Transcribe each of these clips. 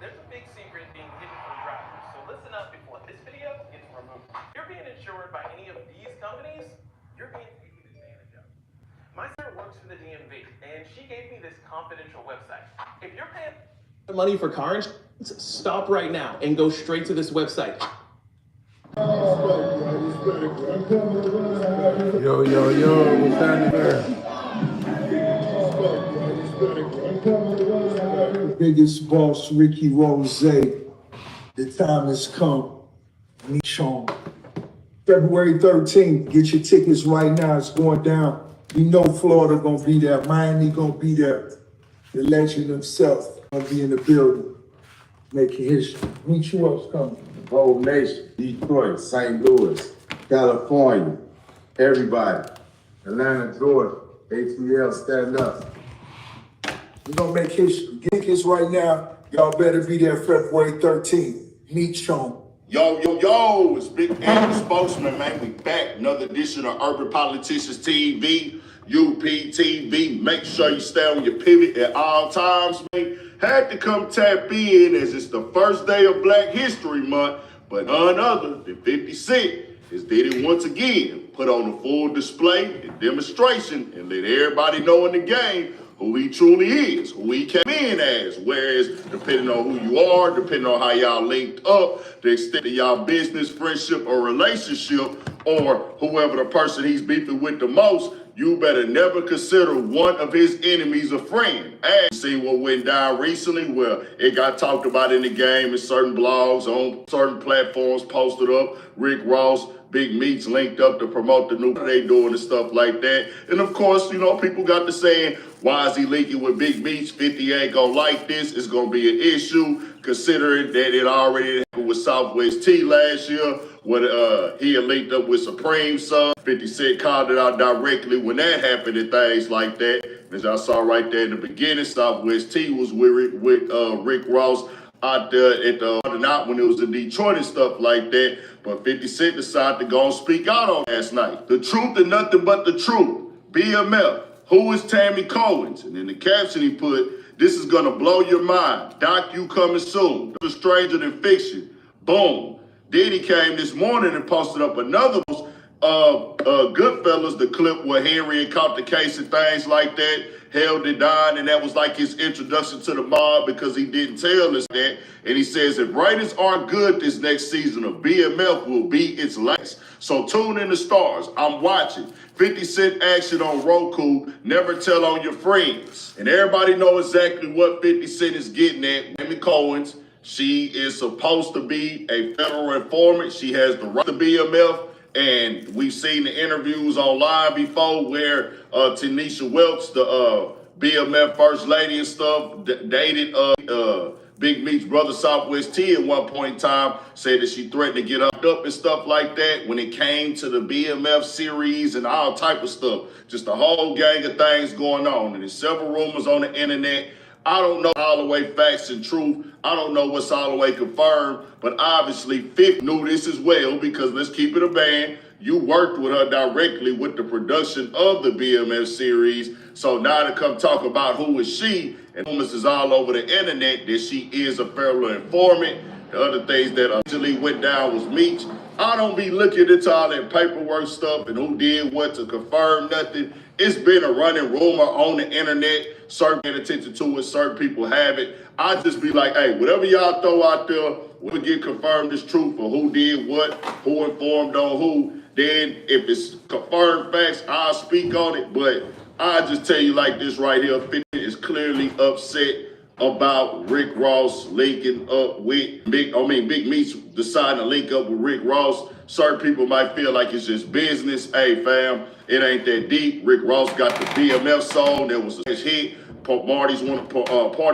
There's a big secret being hidden from drivers, so listen up before this video gets removed. If you're being insured by any of these companies, you're being taken advantage of. My sister works for the DMV, and she gave me this confidential website. If you're paying money for car insurance, stop right now and go straight to this website. Yo, what's happening there? Biggest boss, Ricky Rose. The time has come. Meet on February 13th. Get your tickets right now. It's going down. You know Florida gonna be there. Miami gonna be there. The legend himself gonna be in the building, making history. Meet you else coming. Whole nation, Detroit, St. Louis, California, everybody. Atlanta, Georgia, ATL, stand up. We're gonna make history. Get tickets right now. Y'all better be there February 13th. Meet Sean. Yo, it's Big Andy Spokesman, man. We back. Another edition of Urban Politicians TV, UPTV. Make sure you stay on your pivot at all times, man. Had to come tap in as it's the first day of Black History Month, but none other than 50 Cent has did it once again. Put on a full display and demonstration and let everybody know in the game who he truly is, who he came in as. Whereas, depending on who you are, depending on how y'all linked up, the extent of y'all business, friendship, or relationship, or whoever the person he's beefing with the most, you better never consider one of his enemies a friend. And see what went down recently, where it got talked about in the game in certain blogs, on certain platforms, posted up, Rick Ross, Big Meats linked up to promote the new they doing and stuff like that. And of course, you know, people got to saying, why is he linking with Big Meats? 50 ain't gonna like this. It's gonna be an issue, considering that it already happened with Southwest T last year, when he had linked up with Supreme's son. 50 Cent called it out directly when that happened and things like that. As y'all saw right there in the beginning, Southwest T was with Rick Ross out there at the not when it was in Detroit and stuff like that. But 50 Cent decided to go and speak out on last night. The truth and nothing but the truth. BMF. Who is Tammy Cohen's? And in the caption he put, this is gonna blow your mind. Doc, you coming soon. The stranger than fiction. Boom. Then he came this morning and posted up another Goodfellas, the clip where Henry had caught the case and things like that, held it down, and that was like his introduction to the mob because he didn't tell us that. And he says, if ratings aren't good this next season of BMF will be its last. So tune in the stars. I'm watching. 50 Cent action on Roku, never tell on your friends. And everybody know exactly what 50 Cent is getting at. Tammy Cohen's, she is supposed to be a federal informant. She has the right to BMF. And we've seen the interviews online before where Tanisha Welch, the BMF first lady and stuff, dated Big Meat's brother Southwest T at one point in time, said that she threatened to get up and stuff like that when it came to the BMF series and all type of stuff. Just a whole gang of things going on. And there's several rumors on the internet. I don't know all the way facts and truth. I don't know what's all the way confirmed, but obviously 50 knew this as well because let's keep it a band. You worked with her directly with the production of the BMF series. So now to come talk about who is she, and rumors is all over the internet that she is a federal informant. The other things that actually went down was Meech. I don't be looking into all that paperwork stuff and who did what to confirm nothing. It's been a running rumor on the internet. Certain paying attention to it, certain people have it. I just be like, hey, whatever y'all throw out there, we'll get confirmed as truth for who did what, who informed on who. Then if it's confirmed facts, I'll speak on it. But I just tell you like this right here, 50 is clearly upset about Rick Ross linking up with Big Meats deciding to link up with Rick Ross. Certain people might feel like it's just business. Hey fam, it ain't that deep. Rick Ross got the BMF song that was a hit. Party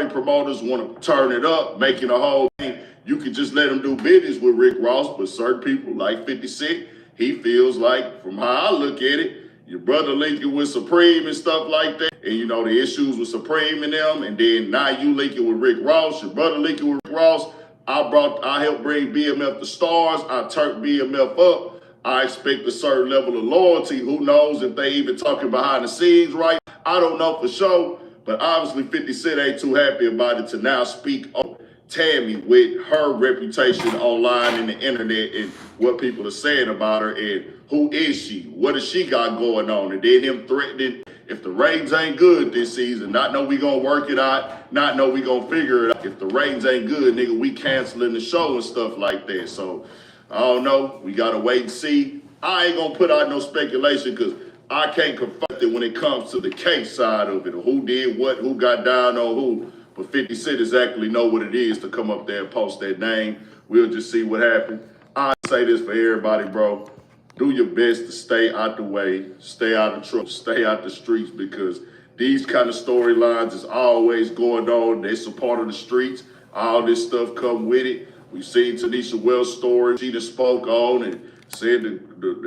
promoters want to turn it up, making a whole thing. You could just let them do business with Rick Ross, but certain people like 50 Cent, he feels like, from how I look at it, your brother linking with Supreme and stuff like that, and you know the issues with Supreme and them, and then now you linking with Rick Ross, your brother linking with Rick Ross. I helped bring BMF to stars. I turned BMF up. I expect a certain level of loyalty. Who knows if they even talking behind the scenes, right? I don't know for sure, but obviously 50 Cent ain't too happy about it to now speak up Tammy with her reputation online and the internet and what people are saying about her and who is she? What does she got going on? And then him threatening, if the ratings ain't good this season, not know we gonna work it out, not know we gonna figure it out. If the ratings ain't good, nigga, we canceling the show and stuff like that. So I don't know. We gotta wait and see. I ain't gonna put out no speculation because I can't confirm it when it comes to the case side of it, or who did what, who got down on who. But 50 Cent exactly know what it is to come up there and post that name. We'll just see what happens. I say this for everybody, bro. Do your best to stay out the way, stay out of trouble, stay out the streets, because these kind of storylines is always going on. They're support of the streets. All this stuff come with it. We've seen Tanisha Wells' story. She just spoke on and said the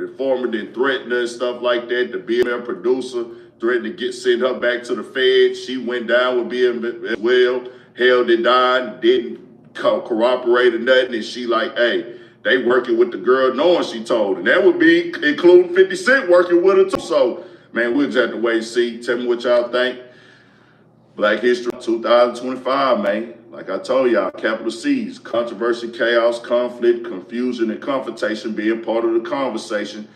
informant didn't threaten her and stuff like that. The BML producer threatened to send her back to the feds. She went down with BML as well, held it down, didn't corroborate or nothing. And she like, hey, they working with the girl knowing she told. And that would be including 50 Cent working with her too. So, man, we'll just have to wait and see. Tell me what y'all think. Black History 2025, man. Like I told y'all, capital C's, controversy, chaos, conflict, confusion, and confrontation being part of the conversation.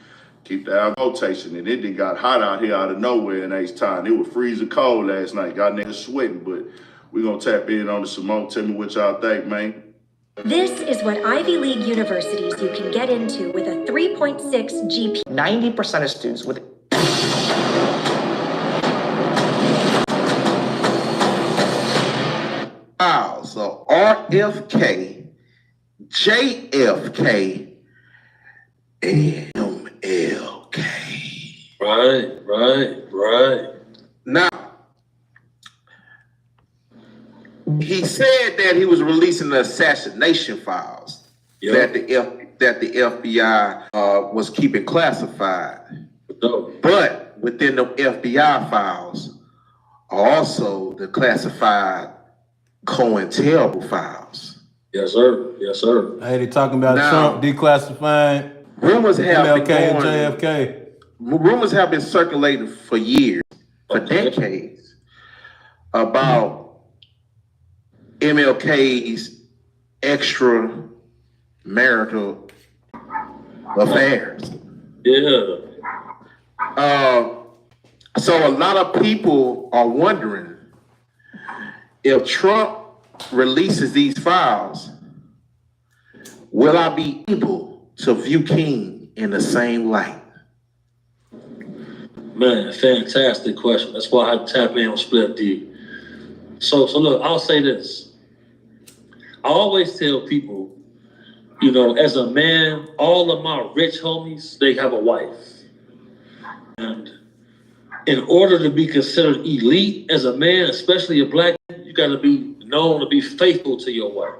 Keep that out rotation. And it got hot out here out of nowhere in H-Town. It was freezing cold last night. Got niggas sweating, but we're going to tap in on the Simone. Tell me what y'all think, man. This is what Ivy League universities you can get into with a 3.6 GPA. 90% of students with So RFK, JFK, MLK. Right. Now, he said that he was releasing the assassination files that the FBI was keeping classified. But within the FBI files are also the classified COINTELPRO files. Yes, sir. Hey, they talking about now, Trump declassifying rumors have MLK been going, and JFK. Rumors have been circulating for years, for decades, about MLK's extramarital affairs. Yeah. So a lot of people are wondering if Trump releases these files, will I be able to view King in the same light? Man, fantastic question. That's why I tap in on Split D. So look, I'll say this. I always tell people, you know, as a man, all of my rich homies, they have a wife. And in order to be considered elite as a man, especially a black man, you got to be known to be faithful to your wife.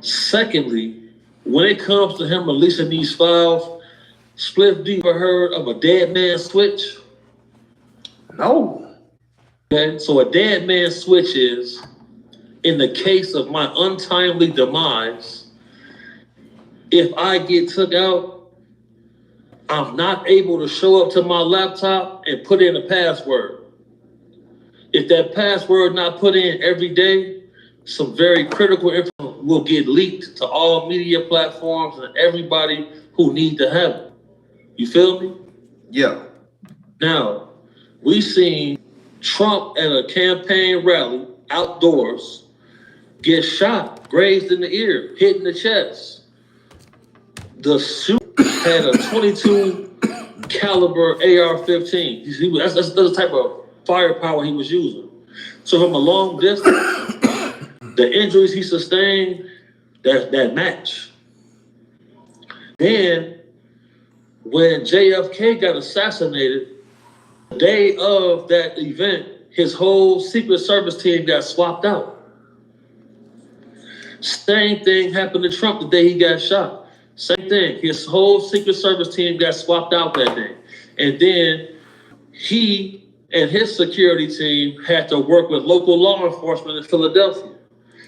Secondly, when it comes to him releasing these files, Spliff D, ever heard of a dead man switch? No. Okay, so a dead man switch is, in the case of my untimely demise, if I get took out, I'm not able to show up to my laptop and put in a password. If that password not put in every day, some very critical information will get leaked to all media platforms and everybody who need to have it. You feel me? Yeah. Now, we seen Trump at a campaign rally outdoors get shot, grazed in the ear, hit in the chest. The suit had a 22 caliber AR-15. That's the type of firepower he was using. So from a long distance, the injuries he sustained, that match. Then, when JFK got assassinated, the day of that event, his whole Secret Service team got swapped out. Same thing happened to Trump the day he got shot. Same thing. His whole Secret Service team got swapped out that day. And then he and his security team had to work with local law enforcement in Philadelphia.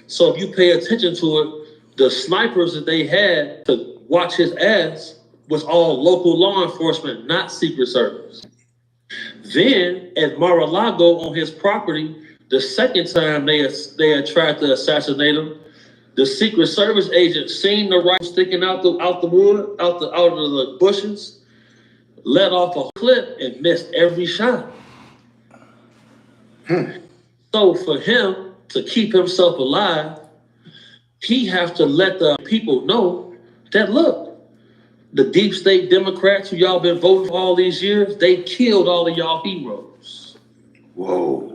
So if you pay attention to it, the snipers that they had to watch his ass was all local law enforcement, not Secret Service. Then at Mar-a-Lago on his property, The second time they tried to assassinate him, the Secret Service agent seen the rifle sticking out the wood, out of the bushes, let off a clip and missed every shot. So for him to keep himself alive, he has to let the people know that, look, the deep state Democrats who y'all been voting for all these years, they killed all of y'all heroes. Whoa.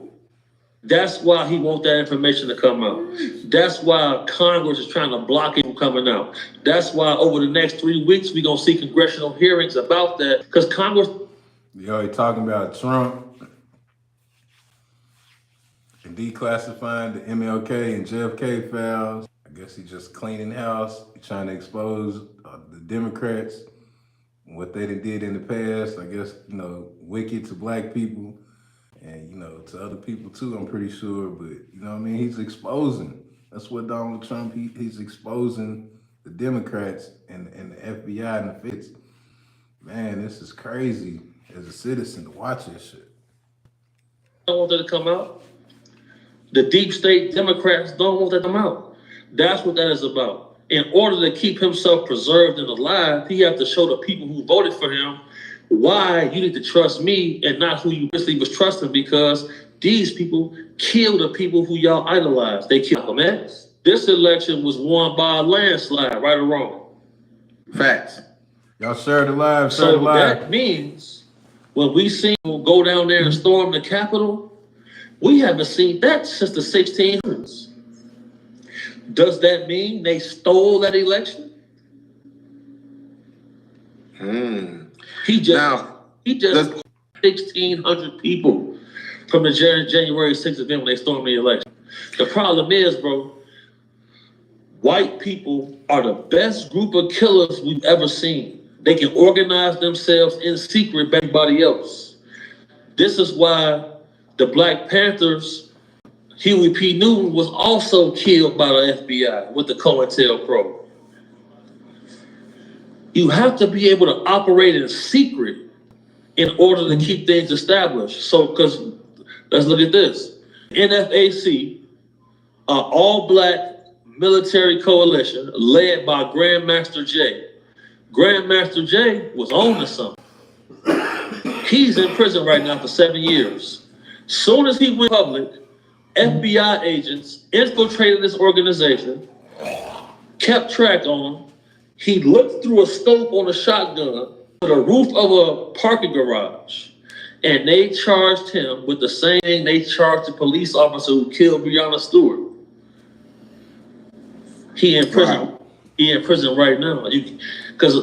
That's why he wants that information to come out. That's why Congress is trying to block it from coming out. That's why over the next 3 weeks, we're going to see congressional hearings about that. Because Congress... Yo, he talking about Trump and declassifying the MLK and JFK files. I guess he's just cleaning house, trying to expose the Democrats and what they did in the past. I guess, wicked to black people. And, to other people too, I'm pretty sure. But, he's exposing. That's what Donald Trump, he's exposing the Democrats and the FBI and the feds. Man, this is crazy as a citizen to watch this shit. Don't want that to come out. The deep state Democrats don't want that to come out. That's what that is about. In order to keep himself preserved and alive, he has to show the people who voted for him why you need to trust me and not who you really was trusting, because these people kill the people who y'all idolize. They kill them. This election was won by a landslide, right or wrong. Facts. Y'all share the live, share So the live. that means when we see people go down there and storm the Capitol, we haven't seen that since the 1600s. Does that mean they stole that election? He just 1,600 people from the January 6th event when they stormed the election. The problem is, bro, white people are the best group of killers we've ever seen. They can organize themselves in secret by everybody else. This is why the Black Panthers, Huey P. Newton, was also killed by the FBI with the COINTELPRO. You have to be able to operate in secret in order to keep things established. So, because let's look at this. NFAC, an all-black military coalition led by Grandmaster Jay. Grandmaster Jay was on to something. He's in prison right now for 7 years. Soon as he went public, FBI agents infiltrated this organization, kept track on him. He looked through a scope on a shotgun to the roof of a parking garage, and they charged him with the same thing they charged the police officer who killed Breonna Stewart. He in prison. Wow. He in prison right now. Because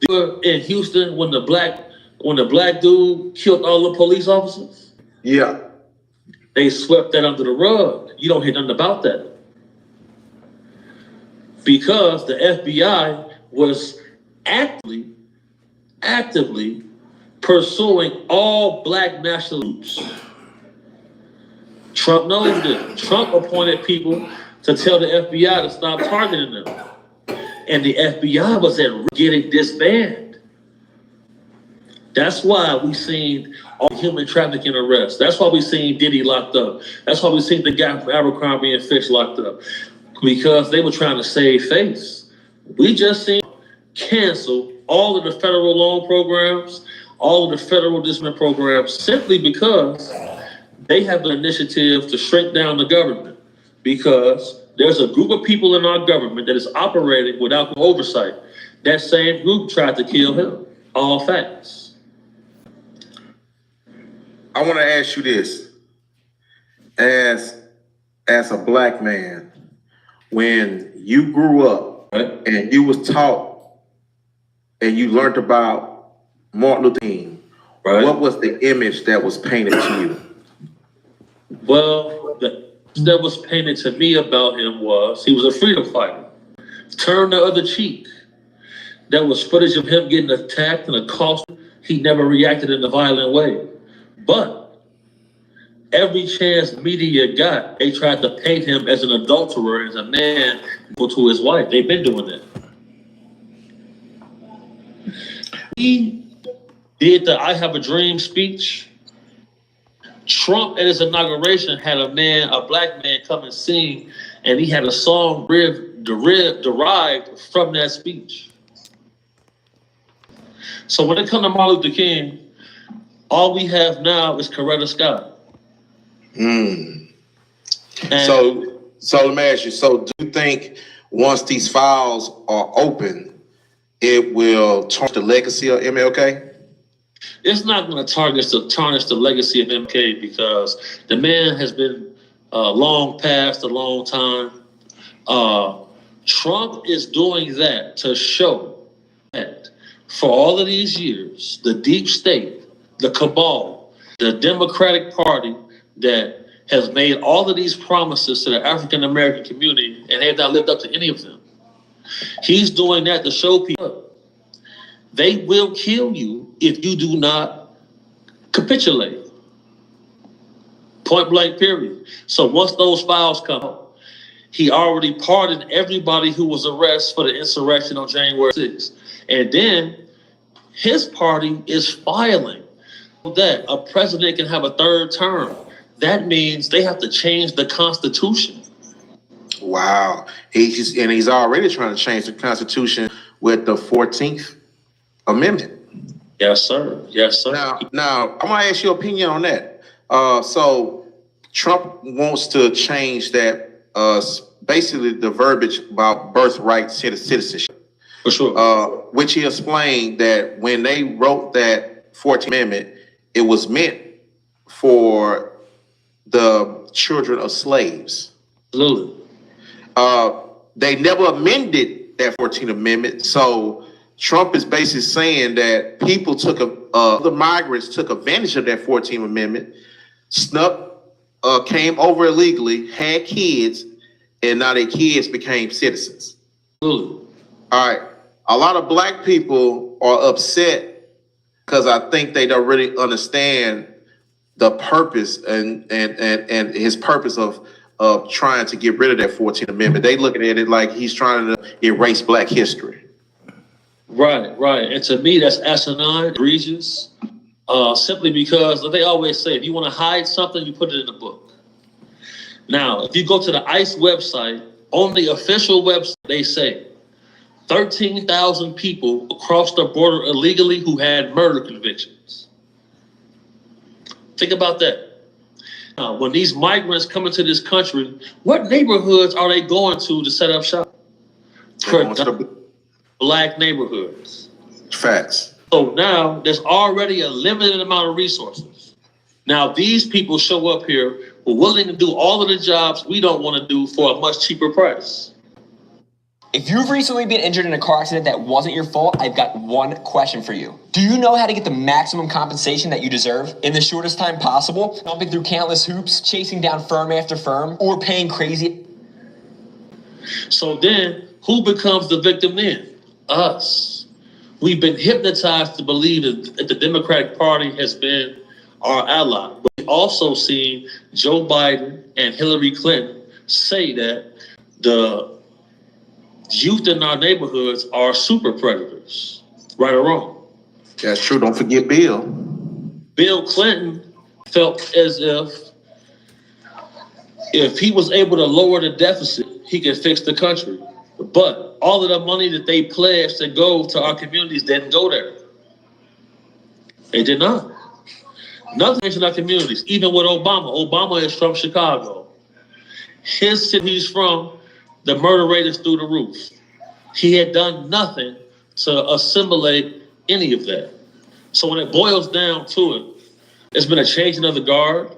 in Houston, when the black dude killed all the police officers, yeah, they swept that under the rug. You don't hear nothing about that. Because the FBI was actively pursuing all black national groups. Trump knows this. Trump appointed people to tell the FBI to stop targeting them. And the FBI was at getting disbanded. That's why we seen all human trafficking arrests. That's why we seen Diddy locked up. That's why we seen the guy from Abercrombie and Fitch locked up. Because they were trying to save face. We just seen cancel all of the federal loan programs, all of the federal discipline programs, simply because they have an initiative to shrink down the government. Because there's a group of people in our government that is operating without oversight. That same group tried to kill him. All facts. I want to ask you this. As a black man, when you grew up and you was taught and you learned about Martin Luther King, what was the image that was painted to you? Well, the image that was painted to me about him was he was a freedom fighter. Turn the other cheek. There was footage of him getting attacked and accosted. He never reacted in a violent way. But every chance media got, they tried to paint him as an adulterer, as a man to his wife. They've been doing that. He did the I Have a Dream speech Trump at his inauguration had a black man come and sing, and he had a song derived from that speech. So when it comes to Martin Luther King, all we have now is Coretta Scott. So let me ask you, so do you think once these files are open, it will tarnish the legacy of MLK? It's not going to tarnish the legacy of MLK because the man has been long past a long time. Trump is doing that to show that for all of these years, the deep state, the cabal, the Democratic Party that has made all of these promises to the African American community and they have not lived up to any of them. He's doing that to show people they will kill you if you do not capitulate. Point blank, period. So once those files come up, he already pardoned everybody who was arrested for the insurrection on January 6th. And then his party is filing that a president can have a third term. That means they have to change the Constitution. Wow. He's already trying to change the Constitution with the 14th Amendment. Yes, sir. Yes, sir. Now I'm gonna ask your opinion on that. So Trump wants to change that, basically the verbiage about birthright citizenship. For sure. Which he explained that when they wrote that 14th Amendment, it was meant for the children of slaves. Absolutely. They never amended that 14th Amendment, so Trump is basically saying that people the migrants took advantage of that 14th Amendment, came over illegally, had kids, and now their kids became citizens. Absolutely. All right. A lot of black people are upset because I think they don't really understand the purpose and his purpose of trying to get rid of that 14th Amendment. They look at it like he's trying to erase black history. Right. And to me, that's asinine, egregious, simply because they always say, if you want to hide something, you put it in a book. Now, if you go to the ICE website, on the official website, they say 13,000 people crossed the border illegally who had murder convictions. Think about that. Now, when these migrants come into this country, what neighborhoods are they going to set up shop? Black neighborhoods. Facts. So now there's already a limited amount of resources. Now these people show up here, we're willing to do all of the jobs we don't want to do for a much cheaper price. If you've recently been injured in a car accident that wasn't your fault, I've got one question for you. Do you know how to get the maximum compensation that you deserve in the shortest time possible? Jumping through countless hoops, chasing down firm after firm, or paying crazy? So then who becomes the victim then? Us. We've been hypnotized to believe that the Democratic Party has been our ally. But we've also seen Joe Biden and Hillary Clinton say that the youth in our neighborhoods are super predators. Right or wrong? That's true. Don't forget Bill. Bill Clinton felt as if he was able to lower the deficit, he could fix the country. But all of the money that they pledged to go to our communities didn't go there. They did not. Nothing in our communities, even with Obama. Obama is from Chicago. His city he's from, the murder rate is through the roof. He had done nothing to assimilate any of that. So when it boils down to it, it's been a changing of the guard.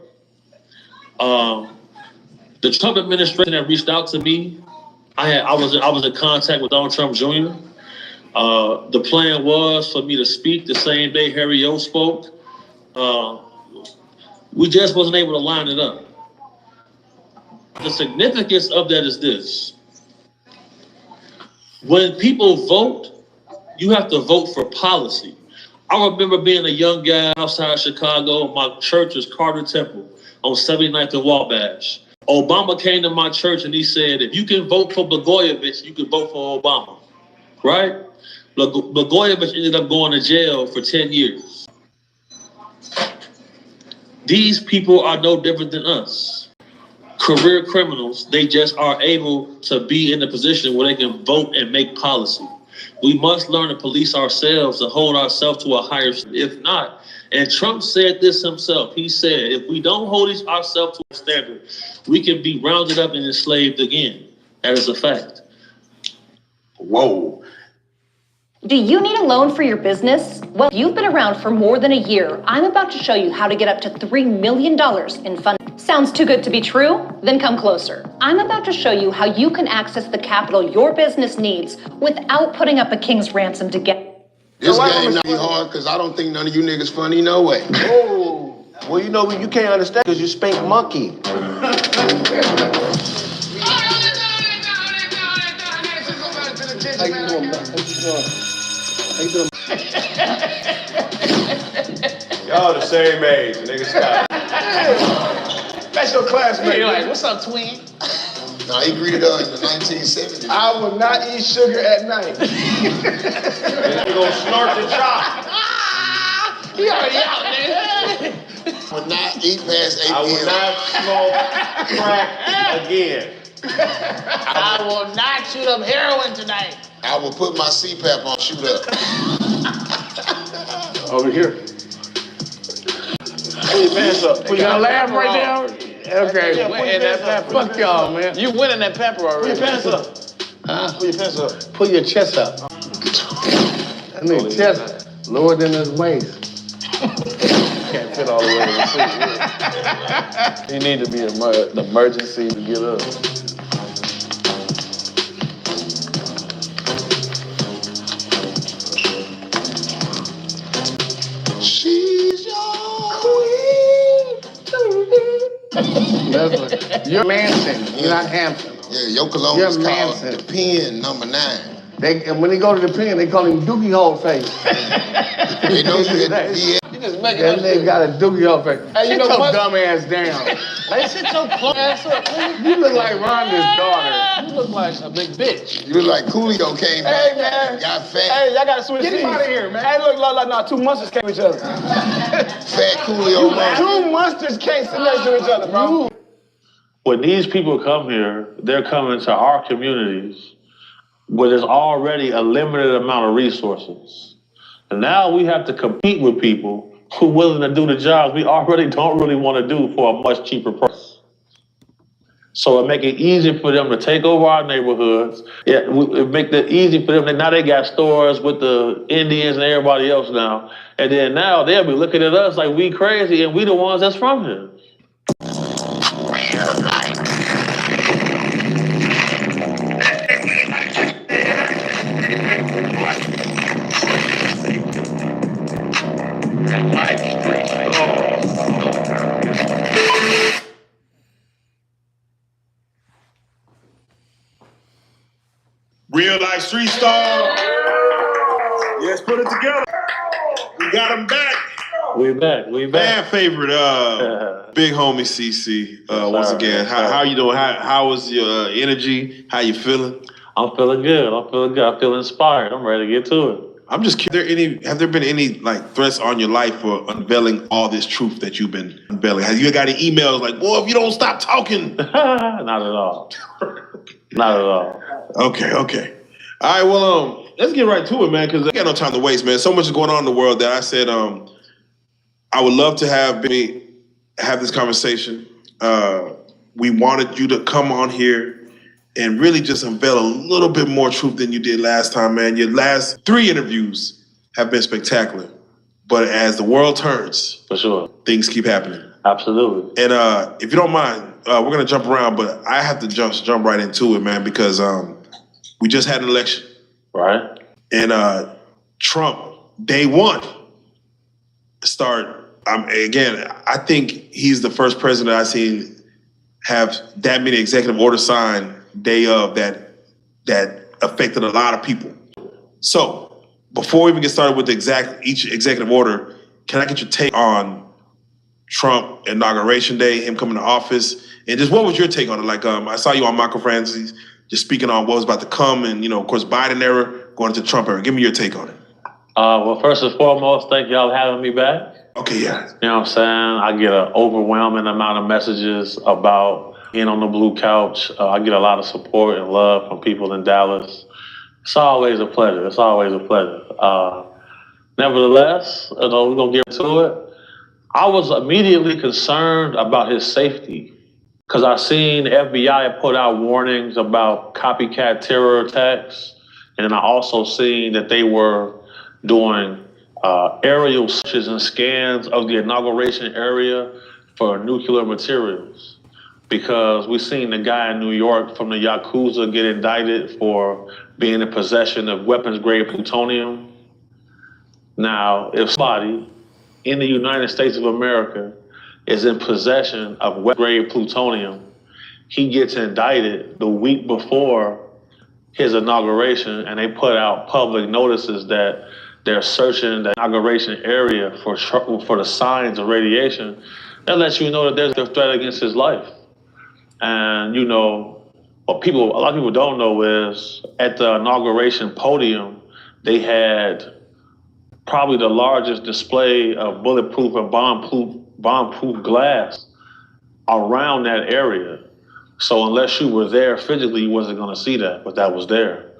The Trump administration had reached out to me. I was in contact with Donald Trump Jr. The plan was for me to speak the same day Harry O spoke. We just wasn't able to line it up. The significance of that is this. When people vote, you have to vote for policy. I remember being a young guy outside Chicago. My church was Carter Temple on 79th and Wabash. Obama came to my church and he said, if you can vote for Blagojevich, you can vote for Obama, right? Blagojevich ended up going to jail for 10 years. These people are no different than us. Career criminals, they just are able to be in a position where they can vote and make policy. We must learn to police ourselves, to hold ourselves to a higher standard. If not, and Trump said this himself, he said, if we don't hold ourselves to a standard, we can be rounded up and enslaved again. That is a fact. Whoa. Do you need a loan for your business? Well, you've been around for more than a year. I'm about to show you how to get up to $3 million in funding. Sounds too good to be true? Then come closer. I'm about to show you how you can access the capital your business needs without putting up a king's ransom to get. This game not hard because I don't think none of you niggas funny no way. Oh, well, you know, you can't understand because you spank monkey. How you doing, man? How you doing? Y'all the same age, nigga. Stop. That's your classmate. You're like, what's up, twin? No, he greeted her in the 1970s. I will not eat sugar at night. You gonna snort the chop. He already out, nigga. I would not eat past 8 p.m. I will not smoke crack again. I will not shoot up heroin tonight. I will put my CPAP on, shoot up. Over here. Put your pants up. You gonna laugh right now? Okay. Yeah, and that fuck y'all, man. You winning that pepper already. Put your pants up. Huh? Put your pants up. Put your chest up. That nigga chest lower than his waist. Can't fit all the way to the seat. You need to be an emergency to get up. She's your queen. Leslie, you're Manson. You're not Hampton. Yeah, your cologne is called the Pen No. 9. And when they go to the pen, they call him Dookie Hole Face. They know you had the You just making That up nigga shit. got a Dookie Hole Face. Hey, you Sit know your what? dumb ass down. Man, sit your close ass up, man. You look like Rhonda's daughter. You look like a big bitch. You look like Coolio came Hey, back. man. Got fat. Hey, y'all gotta switch Get him seats. out of here, man. Hey, look, like two monsters came to each other. Fat Coolio man. Two monsters can't sit next to each other, bro. When these people come here, they're coming to our communities where there's already a limited amount of resources. And now we have to compete with people who are willing to do the jobs we already don't really want to do for a much cheaper price. So it make it easy for them to take over our neighborhoods. Yeah, it make it easy for them. Now they got stores with the Indians and everybody else now. And then now they'll be looking at us like we crazy and we the ones that's from here. Real life street star. Let's put it together. We got him back. We back. Fan favorite, big homie CC. Once again, how you doing? How was your energy? How you feeling? I'm feeling good. I feel inspired. I'm ready to get to it. I'm just curious, have there been any like threats on your life for unveiling all this truth that you've been unveiling? Have you got any emails like, boy, if you don't stop talking? Not at all. Not at all. Okay. All right, well, let's get right to it, man, because I got no time to waste, man. So much is going on in the world that I said I would love to have this conversation. We wanted you to come on here and really just unveil a little bit more truth than you did last time, man. Your last 3 interviews have been spectacular. But as the world turns, for sure, things keep happening. Absolutely. And if you don't mind, we're going to jump around, but I have to jump right into it, man, because we just had an election. Right. And Trump, day one, I think he's the first president I've seen have that many executive orders signed day of that affected a lot of people. So before we even get started with each executive order, can I get your take on Trump inauguration day, him coming to office, and just what was your take on it? Like I saw you on Michael Francis just speaking on what was about to come, and of course Biden era going into Trump era. Give me your take on it. Well, first and foremost, thank y'all for having me back. Okay, yeah. You know what I'm saying? I get an overwhelming amount of messages about being on the blue couch. I get a lot of support and love from people in Dallas. It's always a pleasure. It's always a pleasure. Nevertheless, we're going to get to it. I was immediately concerned about his safety because I seen the FBI put out warnings about copycat terror attacks. And then I also seen that they were doing aerial searches and scans of the inauguration area for nuclear materials. Because we seen the guy in New York from the Yakuza get indicted for being in possession of weapons-grade plutonium. Now, if somebody in the United States of America is in possession of weapons-grade plutonium, he gets indicted the week before his inauguration, and they put out public notices that they're searching the inauguration area for the signs of radiation. That lets you know that there's a threat against his life. And you know, what a lot of people don't know is at the inauguration podium, they had probably the largest display of bulletproof and bomb-proof glass around that area. So unless you were there physically, you wasn't going to see that, but that was there.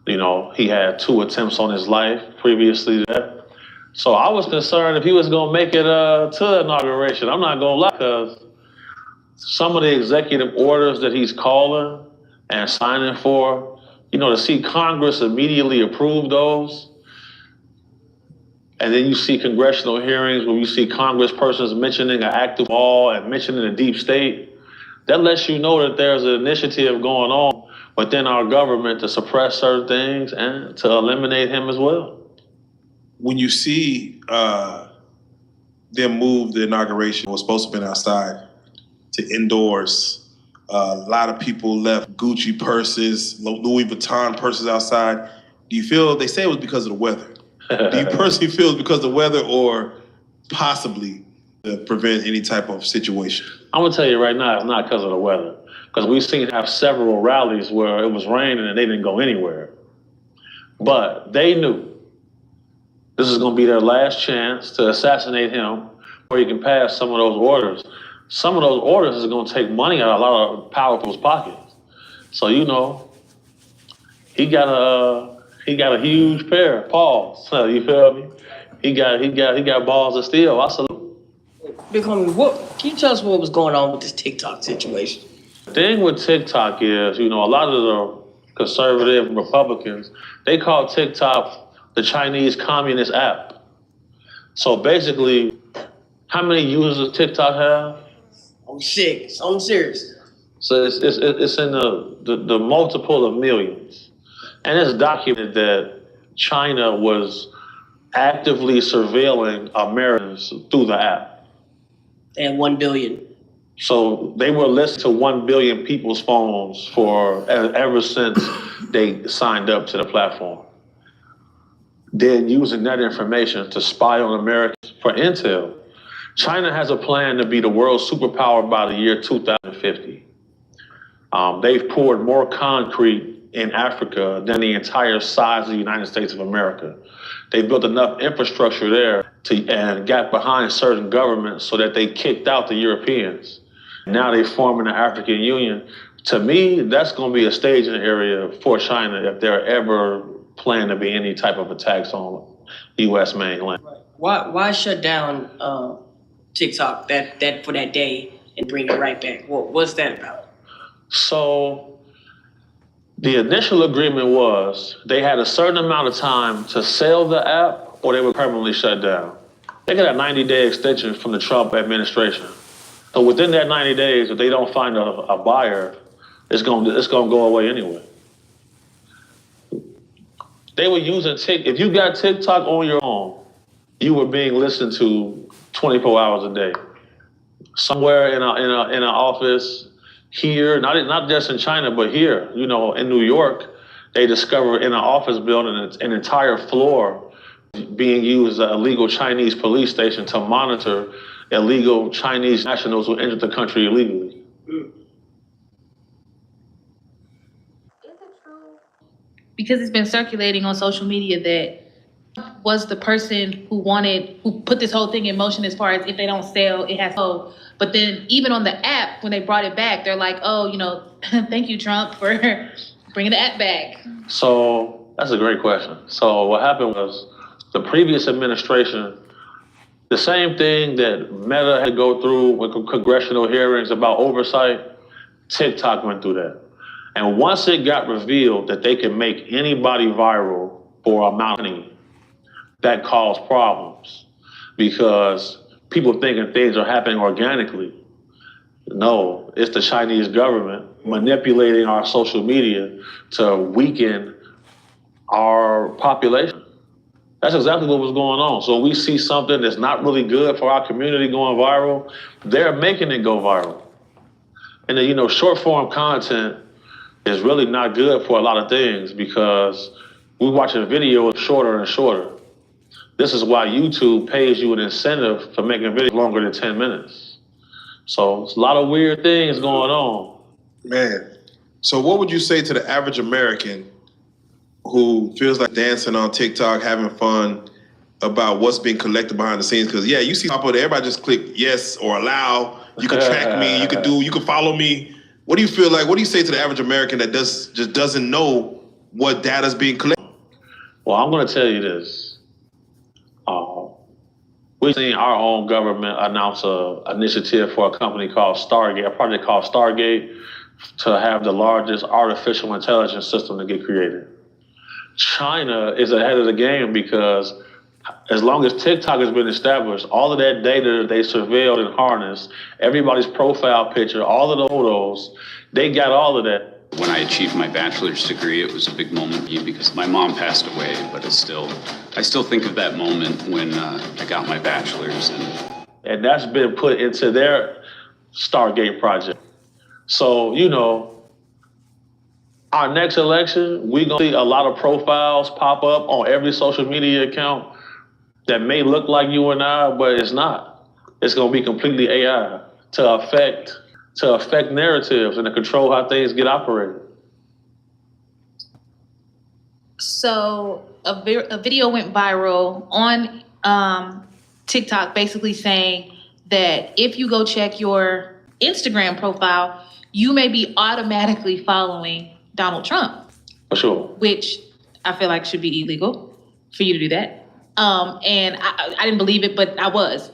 You know, he had 2 attempts on his life previously there. So I was concerned if he was going to make it to the inauguration. I'm not going to lie, because some of the executive orders that he's calling and signing for, you know, to see Congress immediately approve those, and then you see congressional hearings where you see congresspersons mentioning an active wall and mentioning a deep state, that lets you know that there's an initiative going on within our government to suppress certain things and to eliminate him as well. When you see them move the inauguration, it was supposed to have been outside to indoors. A lot of people left Gucci purses, Louis Vuitton purses outside. Do you feel, they say it was because of the weather. Do you personally feel it's because of the weather or possibly to prevent any type of situation? I'm gonna tell you right now, it's not because of the weather. Because we've seen have several rallies where it was raining and they didn't go anywhere. But they knew this is gonna be their last chance to assassinate him, or you can pass some of those orders. Some of those orders is gonna take money out of a lot of powerful's pockets. So you know, he got a huge pair of paws. You feel me? He got balls of steel. I salute. Big homie, can you tell us what was going on with this TikTok situation? The thing with TikTok is, you know, a lot of the conservative Republicans, they call TikTok the Chinese communist app. So basically, how many users does TikTok have? I'm sick. I'm serious. So it's in the multiple of millions. And it's documented that China was actively surveilling Americans through the app. And 1 billion. So they were listening to 1 billion people's phones ever since they signed up to the platform. Then using that information to spy on Americans for intel. China has a plan to be the world superpower by the year 2050. They've poured more concrete in Africa than the entire size of the United States of America. They built enough infrastructure there and got behind certain governments so that they kicked out the Europeans. Now they're forming the African Union. To me, that's going to be a staging area for China if there ever plan to be any type of attacks on U.S. mainland. Why shut down TikTok that for that day and bring it right back? What's that about? So the initial agreement was they had a certain amount of time to sell the app or they would permanently shut down. They got a 90-day extension from the Trump administration. So within that 90 days, if they don't find a buyer, it's going to go away anyway. They were using if you got TikTok on your own, you were being listened to 24 hours a day. Somewhere in an office here, not just in China, but here, you know, in New York, they discovered in an office building an entire floor being used as a illegal Chinese police station to monitor illegal Chinese nationals who entered the country illegally. Because it's been circulating on social media that was the person who put this whole thing in motion as far as if they don't sell, it has to. But then even on the app, when they brought it back, they're like, oh, you know, thank you, Trump, for bringing the app back. So that's a great question. So what happened was the previous administration, the same thing that Meta had to go through with congressional hearings about oversight, TikTok went through that. And once it got revealed that they could make anybody viral for a amount of money, that caused problems because people thinking things are happening organically. No, it's the Chinese government manipulating our social media to weaken our population. That's exactly what was going on. So we see something that's not really good for our community going viral, they're making it go viral. And then, you know, short form content is really not good for a lot of things because we watch a video shorter and shorter. This is why YouTube pays you an incentive for making videos longer than 10 minutes. So it's a lot of weird things going on. Man, so what would you say to the average American who feels like dancing on TikTok, having fun about what's being collected behind the scenes? Because, yeah, you see people, everybody just click yes or allow. You can track me, you can follow me. What do you feel like? What do you say to the average American that just doesn't know what data's being collected? Well, I'm going to tell you this. We've seen our own government announce an initiative for a company called Stargate, a project called Stargate, to have the largest artificial intelligence system to get created. China is ahead of the game because as long as TikTok has been established, all of that data that they surveilled and harnessed, everybody's profile picture, all of the photos, they got all of that. When I achieved my bachelor's degree, it was a big moment for me because my mom passed away, but I still think of that moment when I got my bachelor's. And that's been put into their Stargate project. So, you know, our next election, we're going to see a lot of profiles pop up on every social media account that may look like you and I, but it's not. It's going to be completely AI to affect narratives and to control how things get operated. So a video went viral on TikTok basically saying that if you go check your Instagram profile, you may be automatically following Donald Trump. For sure. Which I feel like should be illegal for you to do that. And I didn't believe it, but I was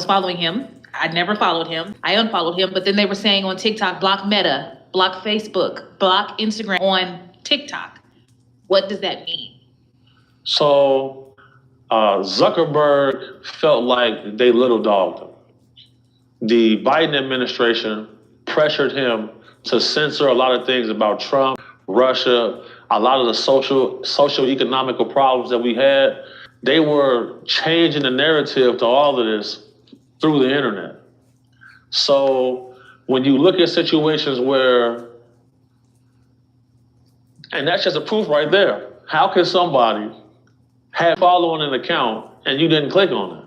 following him. I never followed him. I unfollowed him, but then they were saying on TikTok, block Meta, block Facebook, block Instagram on TikTok. What does that mean? So Zuckerberg felt like they little dogged him. The Biden administration pressured him to censor a lot of things about Trump, Russia, a lot of the socio-economical problems that we had. They were changing the narrative to all of this through the internet. So when you look at situations where, and that's just a proof right there. How can somebody have following an account and you didn't click on it?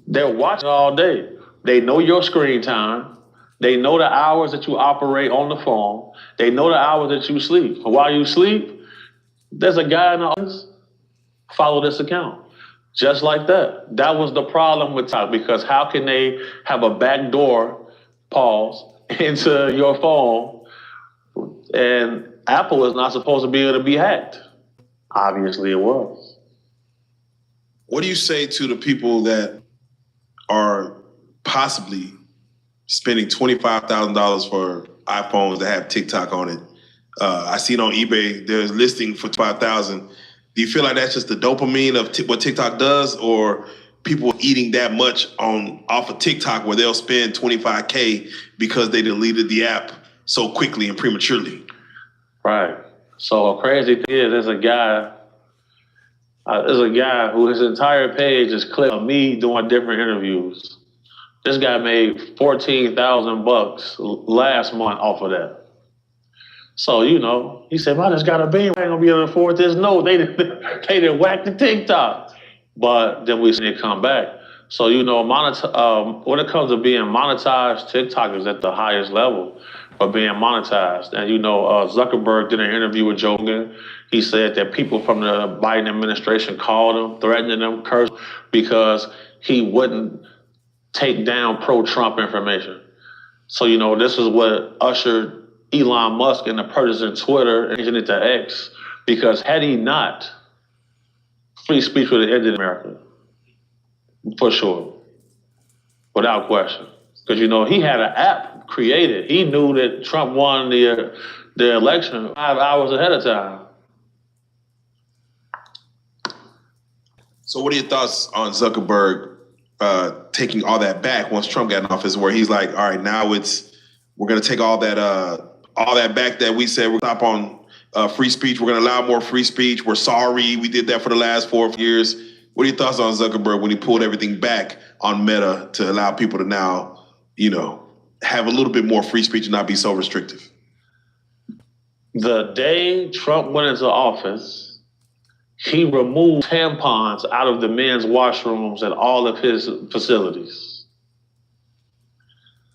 They're watching all day. They know your screen time. They know the hours that you operate on the phone. They know the hours that you sleep. And while you sleep, there's a guy in the office, follow this account. Just like that. That was the problem with TikTok, because how can they have a backdoor, into your phone? And Apple is not supposed to be able to be hacked. Obviously it was. What do you say to the people that are possibly spending $25,000 for iPhones that have TikTok on it? I see it on eBay. There's listing for $5,000. Do you feel like that's just the dopamine of what TikTok does, or people eating that much off of TikTok where they'll spend $25K because they deleted the app so quickly and prematurely? Right. So a crazy thing is, there's a guy who his entire page is clipped of me doing different interviews. This guy made $14,000 last month off of that. So, you know, he said, I just got a beam. I ain't gonna be able to afford this. No, they didn't whack the TikTok. But then we see it come back. So, you know, when it comes to being monetized, TikTok is at the highest level for being monetized. And, you know, Zuckerberg did an interview with Joe Rogan. He said that people from the Biden administration called him, threatening him, cursed because he wouldn't take down pro-Trump information. So, you know, this is what ushered Elon Musk into purchasing Twitter and changing it to X, because had he not, free speech would have ended in America. For sure. Without question. Because, you know, he had an app created. He knew that Trump won the election 5 hours ahead of time. So what are your thoughts on Zuckerberg taking all that back once Trump got in office, where he's like, all right, now we're going to take all that back that we said we're stop on free speech. We're going to allow more free speech. We're sorry. We did that for the last 4 years. What are your thoughts on Zuckerberg when he pulled everything back on Meta to allow people to now, you know, have a little bit more free speech and not be so restrictive? The day Trump went into office, he removed tampons out of the men's washrooms at all of his facilities.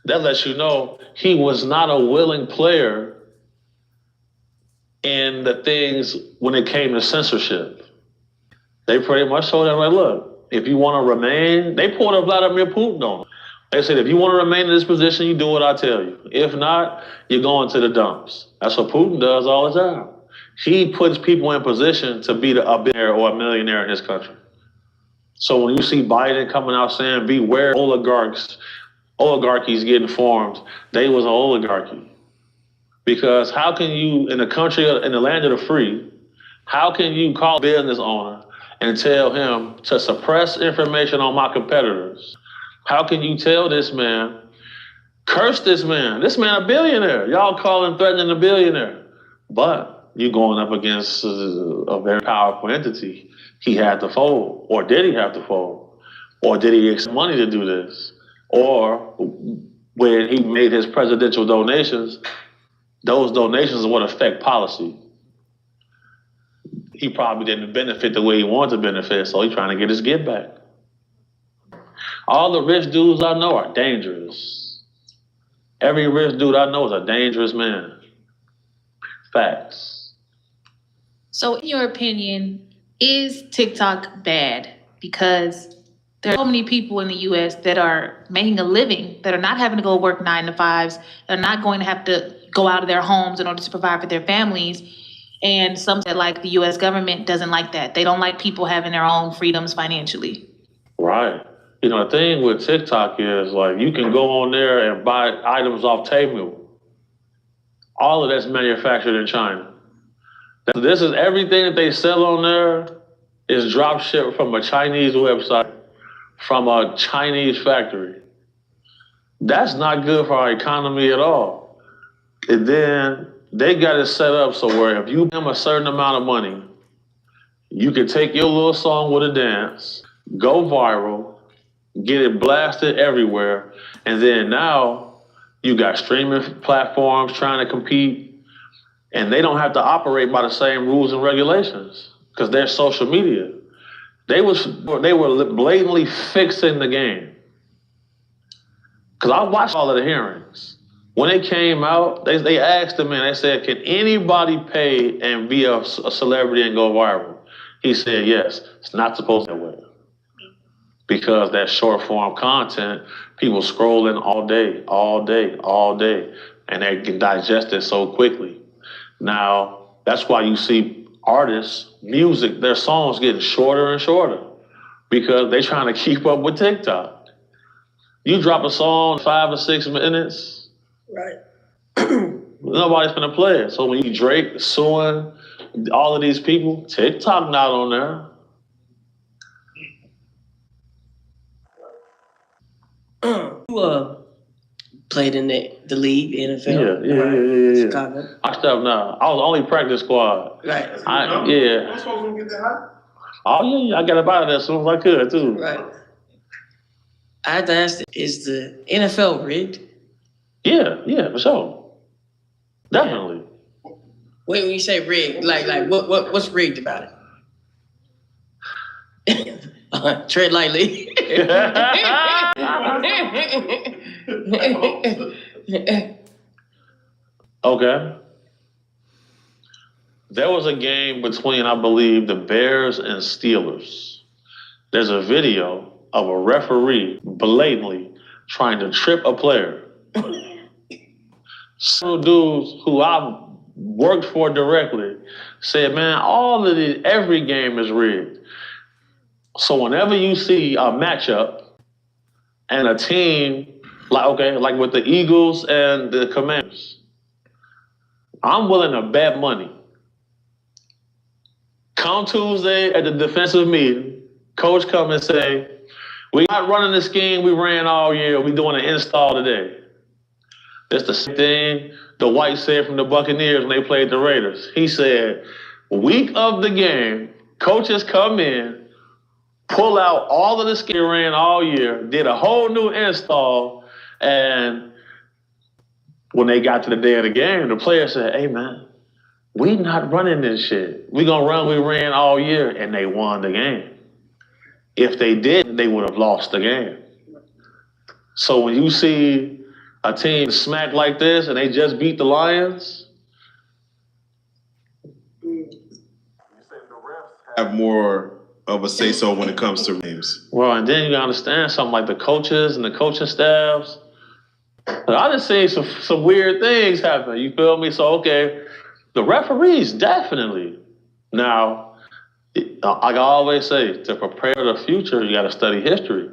That lets you know he was not a willing player in the things when it came to censorship. They pretty much told him, like, look, if you want to remain, they pulled a Vladimir Putin on him. They said, if you want to remain in this position, you do what I tell you. If not, you're going to the dumps. That's what Putin does all the time. He puts people in position to be a billionaire or a millionaire in his country. So when you see Biden coming out saying, beware oligarchies getting formed, they was an oligarchy. Because how can you, in a country, in the land of the free, how can you call a business owner and tell him to suppress information on my competitors? How can you tell this man, curse this man a billionaire? Y'all call him threatening a billionaire. But you're going up against a very powerful entity. He had to fold. Or did he have to fold? Or did he get money to do this? Or when he made his presidential donations, those donations would affect policy. He probably didn't benefit the way he wanted to benefit, so he's trying to get his get back. All the rich dudes I know are dangerous. Every rich dude I know is a dangerous man. Facts. So in your opinion, is TikTok bad? Because there are so many people in the US that are making a living, that are not having to go work 9 to 5s, that are not going to have to go out of their homes in order to provide for their families. And some said, like, the US government doesn't like that. They don't like people having their own freedoms financially. Right. You know, the thing with TikTok is, like, you can go on there and buy items off Temu. All of that's manufactured in China. This is everything that they sell on there is drop shipped from a Chinese website, from a Chinese factory. That's not good for our economy at all. And then they got it set up so where if you pay them a certain amount of money, you can take your little song with a dance, go viral, get it blasted everywhere, and then now you got streaming platforms trying to compete, and they don't have to operate by the same rules and regulations because they're social media. They were blatantly fixing the game. Because I watched all of the hearings. When they came out, they asked the man, they said, can anybody pay and be a celebrity and go viral? He said, yes, it's not supposed to be that way. Because that short form content, people scrolling all day, and they can digest it so quickly. Now, that's why you see artists, music, their songs getting shorter and shorter because they're trying to keep up with TikTok. You drop a song 5 or 6 minutes, Right. nobody's gonna play it. So when you Drake suing all of these people, TikTok not on there. You played in the league, the NFL. Yeah. Chicago. I stepped now. I was only practice squad. Right. Yeah. Oh yeah, I got up out of there as soon as I could too. Right. I had to ask, is the NFL rigged? Yeah, for sure. Definitely. Wait, when you say rigged, like what's rigged about it? Tread lightly. Okay. There was a game between, I believe, the Bears and Steelers. There's a video of a referee blatantly trying to trip a player. Several dudes who I've worked for directly said, man, every game is rigged. So whenever you see a matchup and a team, like with the Eagles and the Commanders, I'm willing to bet money. Come Tuesday at the defensive meeting, coach come and say, we're not running the scheme we ran all year. We're doing an install today. That's the same thing the White said from the Buccaneers when they played the Raiders. He said, week of the game, coaches come in, pull out all of the scheme we ran all year, did a whole new install, and when they got to the day of the game, the players said, hey, man, we not running this shit. We gonna run we ran all year, and they won the game. If they didn't, they would have lost the game. So when you see a team smack like this and they just beat the Lions, have more of a say-so when it comes to games. well, and then you gotta understand something like the coaches and the coaching staffs. I just seen some weird things happen. You feel me? So, okay, the referees, definitely. Now, like I always say, to prepare for the future, you got to study history.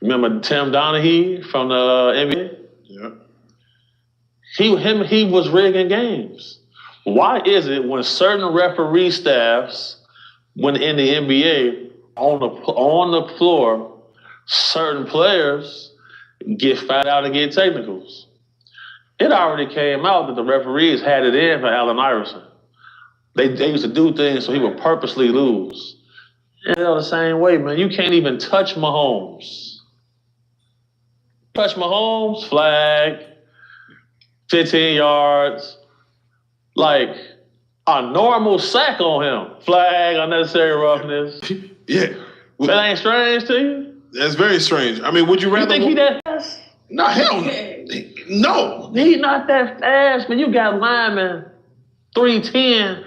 Remember Tim Donaghy from the NBA? Yeah. He was rigging games. Why is it when certain referee staffs, when in the NBA, on the floor, certain players get fouled out and get technicals? It already came out that the referees had it in for Allen Iverson. They used to do things so he would purposely lose. And the same way, man, you can't even touch Mahomes. Touch Mahomes, flag, 15 yards. Like a normal sack on him. Flag, unnecessary roughness. Yeah. That ain't strange to you? That's very strange. I mean, would you rather... You think he that fast? No, hell no. He not that fast, man. You got linemen, 310,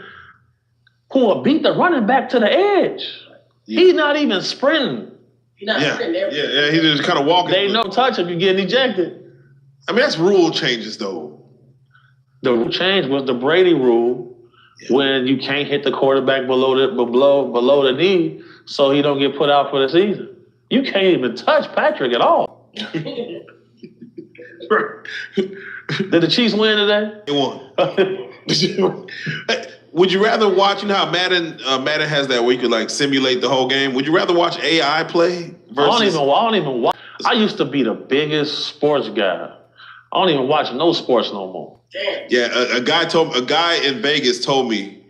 who will beat the running back to the edge. Yeah. He's not even sprinting. He's not sprinting there. Yeah, he's just kind of walking. They no touch if you getting ejected. I mean, that's rule changes, though. The rule change was the Brady rule, when you can't hit the quarterback below the knee, so he don't get put out for the season. You can't even touch Patrick at all. Did the Chiefs win today? They won. Would you rather watch, how Madden has that where you could like simulate the whole game? Would you rather watch AI play versus... I don't even watch. I used to be the biggest sports guy. I don't even watch no sports no more. Damn. Yeah, a guy in Vegas told me,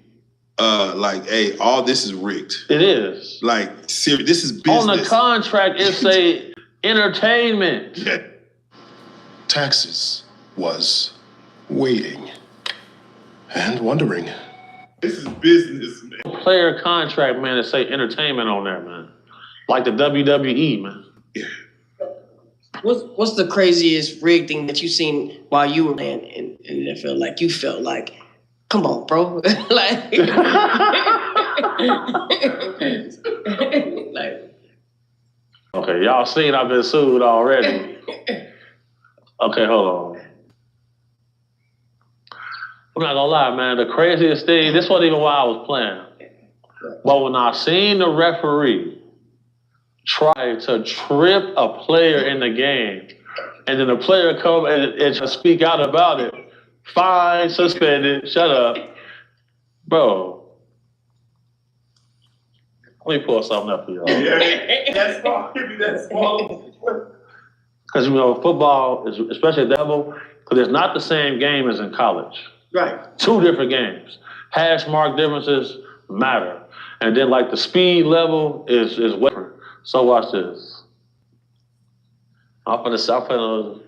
hey, all this is rigged. It is. Like, seriously, this is business. On the contract, it say entertainment. Taxes was waiting and wondering. This is business, man. Player contract, man, that say entertainment on there, man. Like the WWE, man. Yeah. What's the craziest rig thing that you seen while you were playing in the NFL? Like you felt like, come on, bro. like, okay, y'all seen I've been sued already. Okay, hold on. I'm not gonna lie, man. The craziest thing, this wasn't even why I was playing. But when I seen the referee try to trip a player in the game, and then the player come and just speak out about it, fine, suspended, shut up. Bro, let me pull something up for y'all. Yeah, that's small. Give me that small. Because, football, especially at that level, because it's not the same game as in college. Right. Two different games. Hash mark differences matter. And then, like, the speed level is way different. So watch this. I'm finna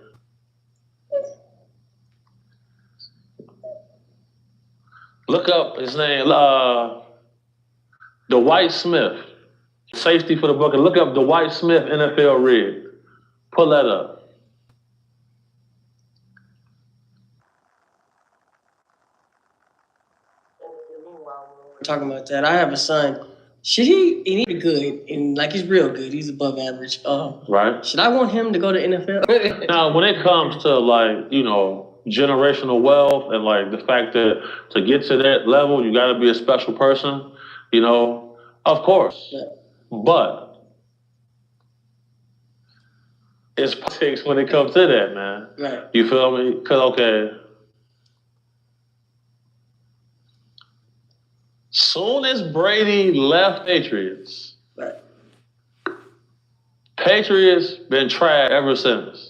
look up his name, Dwight Smith, safety for the Buccaneers. Look up Dwight Smith NFL rig. Pull that up. talking about that. I have a son. Should he be good and like he's real good. He's above average. Right. Should I want him to go to NFL? Now, when it comes to like, generational wealth and like the fact that to get to that level, you got to be a special person, of course. Yeah. But it's politics when it comes to that, man. Right. You feel me? Because, okay, soon as Brady left Patriots, right. Patriots been trash ever since.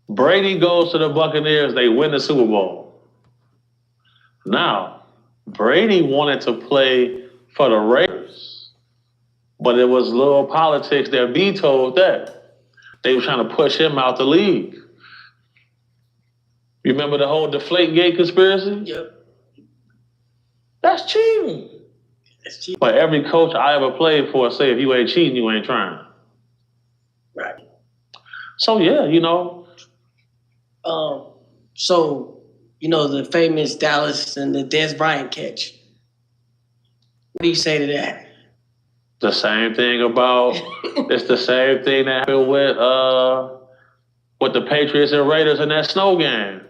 Brady goes to the Buccaneers, they win the Super Bowl. Now, Brady wanted to play for the Raiders, but it was little politics that vetoed that. They were trying to push him out the league. You remember the whole Deflategate conspiracy? Yep. That's cheating. It's cheating. But every coach I ever played for say if you ain't cheating, you ain't trying. Right. So yeah, the famous Dallas and the Dez Bryant catch. What do you say to that? The same thing about it's the same thing that happened with the Patriots and Raiders in that snow game.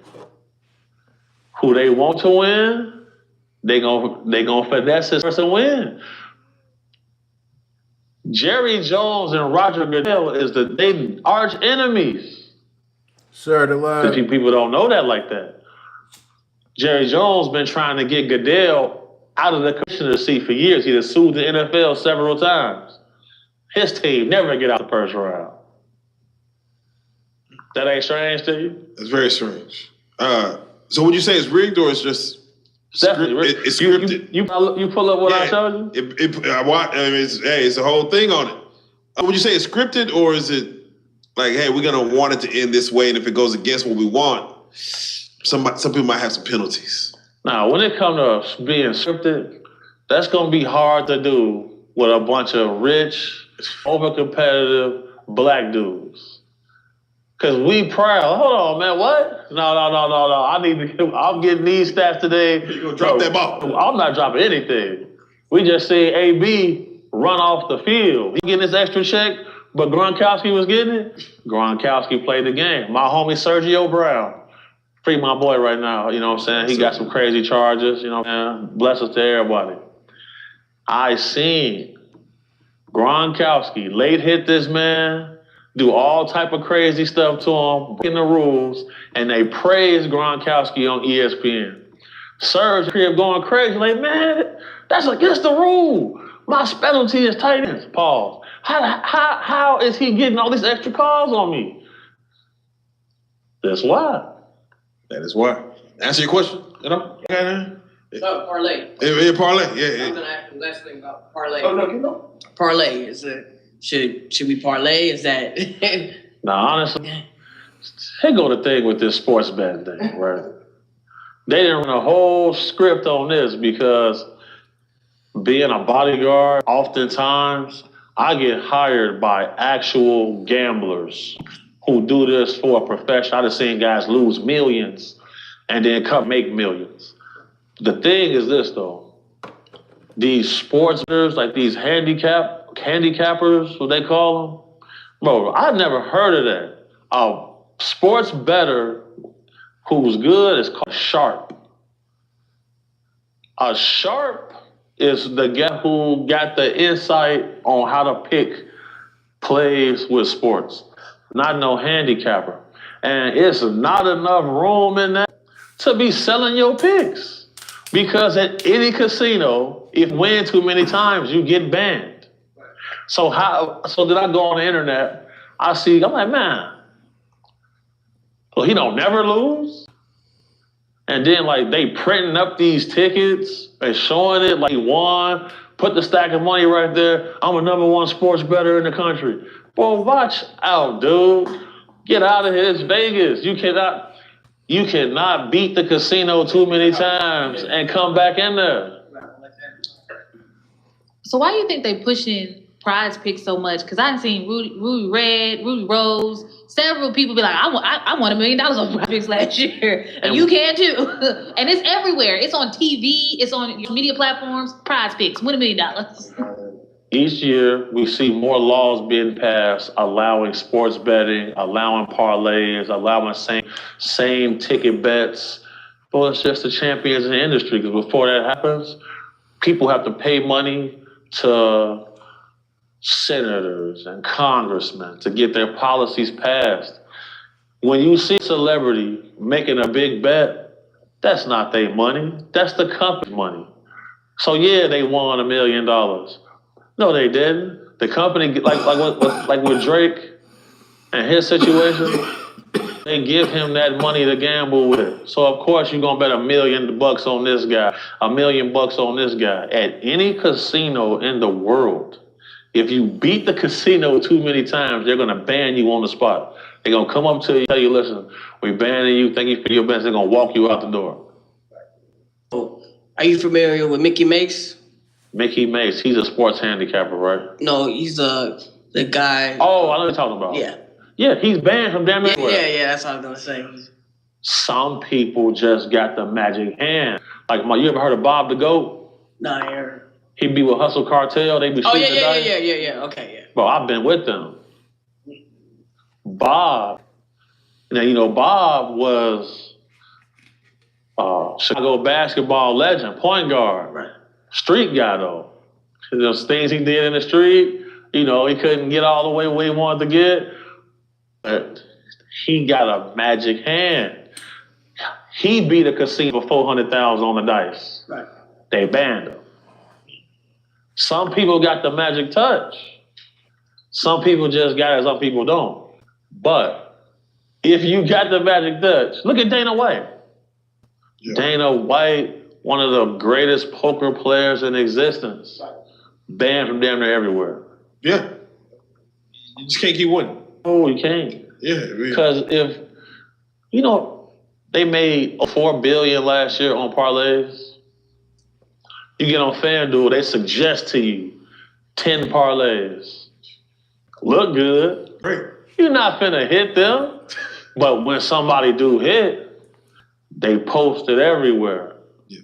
Who they want to win, they gonna finesse this person win. Jerry Jones and Roger Goodell they arch enemies. Sir, the line. People don't know that like that. Jerry Jones been trying to get Goodell out of the commissioner's seat for years. He has sued the NFL several times. His team never get out the first round. That ain't strange to you? It's very strange. So would you say it's rigged or it's just it's scripted? You pull up what I showed you? It's a whole thing on it. Would you say it's scripted or is it like, hey, we're gonna want it to end this way, and if it goes against what we want, some people might have some penalties. Now, when it comes to being scripted, that's gonna be hard to do with a bunch of rich, over-competitive black dudes. Cause we proud. Hold on, man. What? No. I'm getting these stats today. You're gonna drop that ball. I'm not dropping anything. We just see AB run off the field. He getting his extra check, but Gronkowski was getting it. Gronkowski played the game. My homie Sergio Brown. Free my boy right now. You know what I'm saying? He got some crazy charges. You know what I'm saying? Blessings to everybody. I seen Gronkowski late hit this man, do all type of crazy stuff to him, breaking the rules, and they praise Gronkowski on ESPN. Serge here going crazy, like, man, that's against the rule. My specialty is tight ends. Pause. How is he getting all these extra calls on me? That's why. That is why. Answer your question, No, parlay. Parlay. I was gonna ask the last thing about parlay. Oh, no. Parlay is should we parlay? Is that Now, honestly, here go the thing with this sports betting thing, right? They didn't run a whole script on this because being a bodyguard, oftentimes I get hired by actual gamblers who do this for a profession. I've seen guys lose millions and then come make millions. The thing is this though, these sportsers, like these handicappers, what they call them, bro, I never heard of that. A sports bettor who's good is called sharp. A sharp is the guy who got the insight on how to pick plays with sports, not no handicapper. And it's not enough room in that to be selling your picks. Because at any casino, if you win too many times, you get banned. So did I go on the internet, I'm like, man, well, he don't never lose? And then like they printing up these tickets and showing it like he won, put the stack of money right there. I'm a #1 sports bettor in the country. Well, watch out, dude. Get out of here, it's Vegas. You cannot beat the casino too many times and come back in there. So why do you think they pushing Prize Picks so much because I've seen Rudy Red, Rudy Rose, several people be like, I won $1 million on Prize Picks last year, and you can too. And it's everywhere. It's on TV. It's on your media platforms. Prize Picks, win $1 million. Each year, we see more laws being passed, allowing sports betting, allowing parlays, allowing same ticket bets. Well, it's just the champions in the industry, because before that happens, people have to pay money to senators and congressmen to get their policies passed. When you see a celebrity making a big bet, that's not their money. That's the company's money. So yeah, they won $1 million. No, they didn't. The company, like with Drake and his situation, they give him that money to gamble with. So of course you're gonna bet $1 million on this guy, $1 million on this guy. At any casino in the world, if you beat the casino too many times, they're gonna ban you on the spot. They're gonna come up to you, tell you, listen, we banning you, thank you for your best. They're gonna walk you out the door. Are you familiar with Mickey Mace? Mickey Mace, he's a sports handicapper, right? No, he's the guy. Oh, I know what you're talking about. Yeah. Yeah, he's banned from damn near everywhere. Yeah, that's what I was gonna say. Some people just got the magic hand. Like, you ever heard of Bob the Goat? No, I heard. He'd be with Hustle Cartel. They be shooting the dice. Yeah. Okay, yeah. Bro, I've been with them. Bob. Now, you know, Bob was Chicago basketball legend, point guard. Right. Street guy, though. Those things he did in the street, you know, he couldn't get all the way where he wanted to get. But he got a magic hand. He beat a casino for $400,000 on the dice. Right. They banned him. Some people got the magic touch. Some people just got it, some people don't. But if you got the magic touch, look at Dana White. Yeah. Dana White, one of the greatest poker players in existence, banned from damn near everywhere. Yeah. You just can't keep winning. Oh, you can't. Yeah. Because if, you know, they made $4 billion last year on parlays. You get on FanDuel, they suggest to you 10 parlays. Look good. Great. You're not finna hit them. But when somebody do hit, they post it everywhere. Yeah.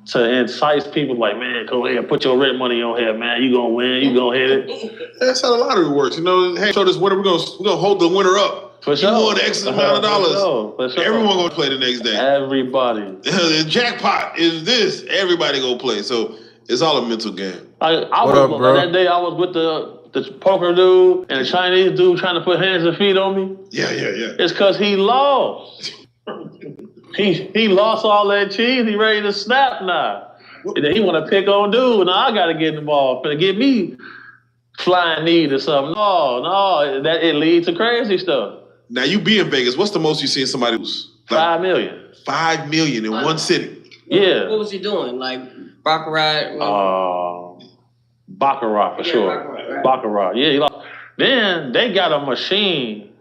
To entice people like, man, go ahead, put your rent money on here, man. You gonna win, you gonna hit it. That's how the lottery works. You know, hey, show this winner, we're gonna hold the winner up. For sure. You won X amount of dollars. For sure. Everyone gonna play the next day. Everybody. The jackpot is this. Everybody gonna play. So it's all a mental game. That day I was with the poker dude and the Chinese dude trying to put hands and feet on me. Yeah. It's because he lost. he lost all that cheese. He ready to snap now. And then he want to pick on dude. Now I got to get involved. Finna get me flying knee or something. No, that it leads to crazy stuff. Now you be in Vegas. What's the most you seen somebody lose? Like, $5 million. $5 million in one sitting. Yeah. What was he doing? Like baccarat? Baccarat for sure. Baccarat, right. Baccarat. Yeah. He lost. Then they got a machine.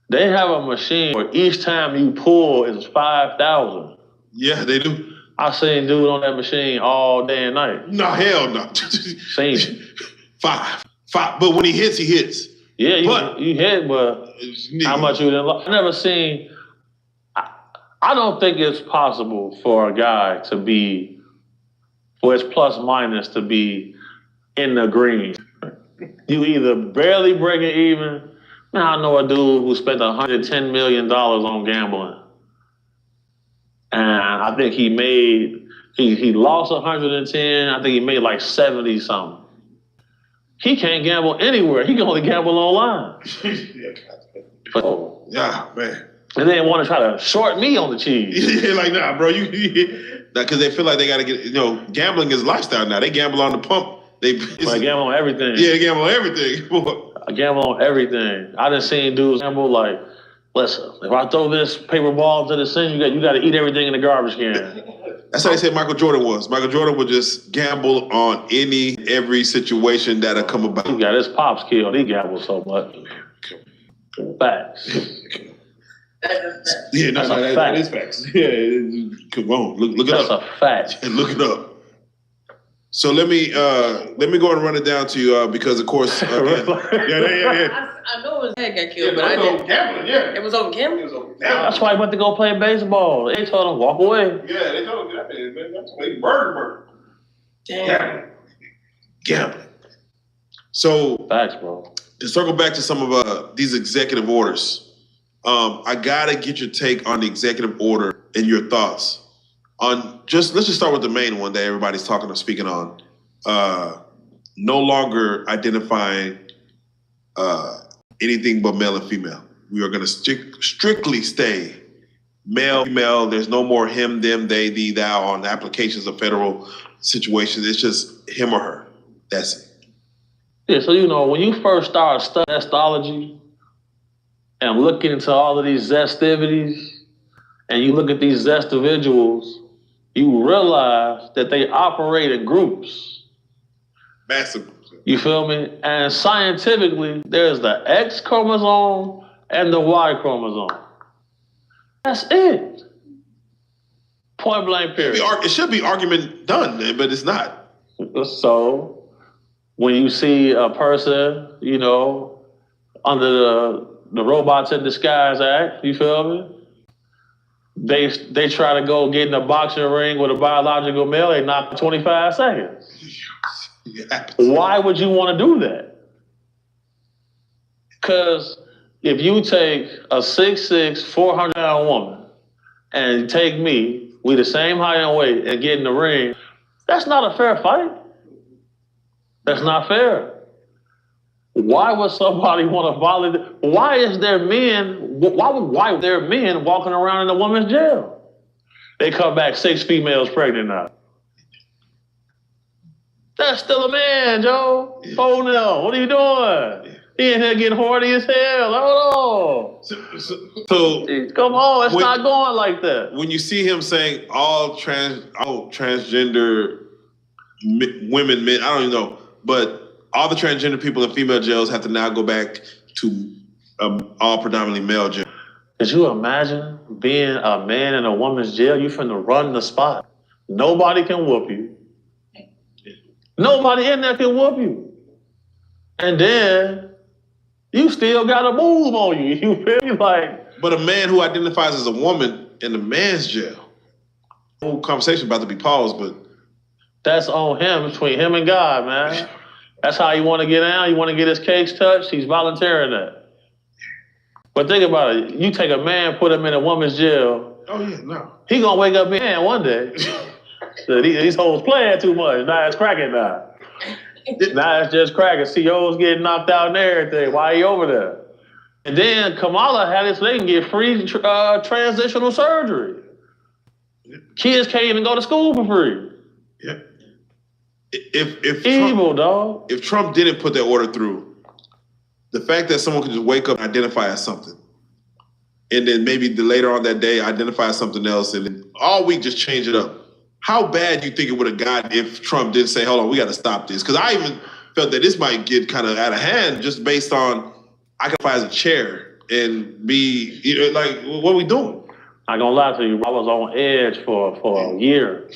They have a machine where each time you pull is $5,000. Yeah, they do. I seen dude on that machine all day and night. No, hell no. Seen it. Five. But when he hits, he hits. Yeah, you hit, but how much you didn't lose? I never seen. I don't think it's possible for a guy to be, for his plus minus to be in the green. You either barely break it even. Now I know a dude who spent $110 million on gambling. And I think he lost 110. I think he made like 70 something. He can't gamble anywhere. He can only gamble online. Yeah, man. And they want to try to short me on the cheese. Yeah, like, nah, bro. Because they feel like they got to get, gambling is lifestyle now. They gamble on the pump. They gamble on everything. Yeah, they gamble on everything. I gamble on everything. I done seen dudes gamble like, listen, if I throw this paper ball to the sink, you got to eat everything in the garbage can. That's how they said Michael Jordan was. Michael Jordan would just gamble on every situation that'll come about. He got his pops killed. He gambled so much. Facts. Yeah, that is facts. Yeah, come on, look it up. That's a fact. And look it up. So let me go and run it down to you because of course again, yeah. I know his head got killed, but I didn't. Gambling, yeah. It was on camera. That's why he went to go play baseball. They told him walk away. Yeah, they told him that. That's why he murder. Damn. Gambling. So facts, bro. To circle back to some of these executive orders, I gotta get your take on the executive order and your thoughts on let's just start with the main one that everybody's talking or speaking on. No longer identifying anything but male and female. We are gonna strictly stay male, female. There's no more him, them, they, thee, thou on applications of federal situations. It's just him or her. That's it. Yeah, so when you first start studying astrology and looking into all of these zestivities, and you look at these zest individuals, you realize that they operate in groups. Massive groups. You feel me? And scientifically, there's the X chromosome and the Y chromosome. That's it. Point blank period. It should be argument done, but it's not. So when you see a person, under the Robots in Disguise Act, you feel me? They try to go get in a boxing ring with a biological male, they knock 25 seconds. Why would you want to do that? Because if you take a 6'6", 400-pound woman and take me, we the same height and weight, and get in the ring, that's not a fair fight. That's not fair. Why would somebody want to volunteer? Why are there men walking around in a woman's jail? They come back 6 females pregnant now. That's still a man, Joe. Oh no, what are you doing? He in here getting horny as hell. Hold on. So come on, it's not going like that. When you see him saying all transgender women, men, I don't even know, but all the transgender people in female jails have to now go back to all predominantly male jail. Could you imagine being a man in a woman's jail? You finna run the spot. Nobody can whoop you. Nobody in there can whoop you. And then you still got a move on you. You feel me? But a man who identifies as a woman in the man's jail. Whole conversation about to be paused, but that's on him, between him and God, man. That's how you want to get down. You want to get his cakes touched. He's volunteering that. But think about it. You take a man, put him in a woman's jail. Oh yeah, no. He gonna wake up being man one day. So these hoes playing too much. Now it's cracking now. Now it's just cracking. CEOs getting knocked out and everything. Why are you over there? And then Kamala had it so they can get free transitional surgery. Kids can't even go to school for free. Yeah. If evil, dog. If Trump didn't put that order through, the fact that someone could just wake up and identify as something, and then maybe later on that day identify as something else, and then all week just change it up. How bad do you think it would have gotten if Trump did say, hold on, we got to stop this? Because I even felt that this might get kind of out of hand just based on I can fly as a chair and be, what are we doing? I ain't gonna lie to you, I was on edge for a year.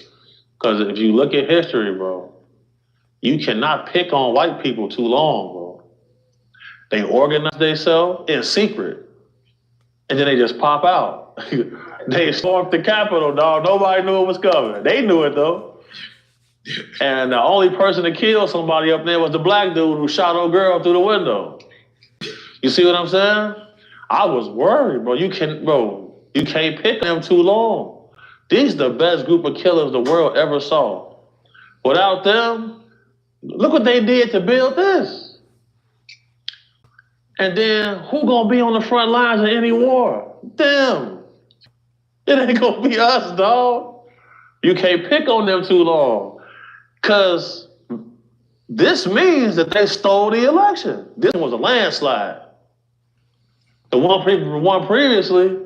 Because if you look at history, bro, you cannot pick on white people too long, bro. They organize themselves in secret, and then they just pop out. They stormed the Capitol, dog. Nobody knew it was coming. They knew it, though. And the only person to kill somebody up there was the black dude who shot old girl through the window. You see what I'm saying? I was worried, bro. You can't pick them too long. These the best group of killers the world ever saw. Without them, look what they did to build this. And then who gonna be on the front lines of any war? Them. It ain't gonna be us, dog. You can't pick on them too long. Cause this means that they stole the election. This was a landslide. The one previously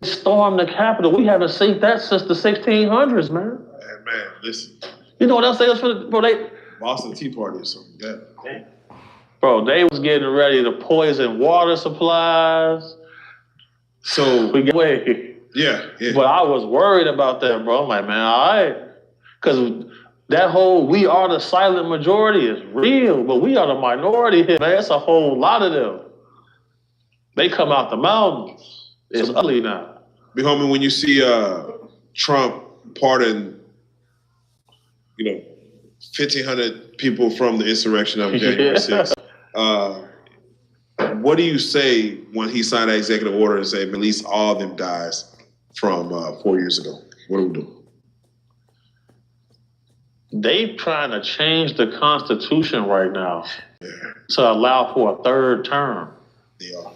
stormed the Capitol. We haven't seen that since the 1600s, man. Man, listen. You know what else they was for? Bro, Boston Tea Party or something. Yeah. Bro, they was getting ready to poison water supplies. So we get away. Yeah. But I was worried about that, bro. I'm like, man, all right. Because That whole "we are the silent majority" is real, but we are the minority here, man. It's a whole lot of them. They come out the mountains. It's ugly now. Big homie, when you see Trump pardon, 1,500 people from the insurrection of January 6th, what do you say when he signed that executive order and say at least all of them dies from 4 years ago? What do we do? They trying to change the Constitution right now to allow for a third term. They are.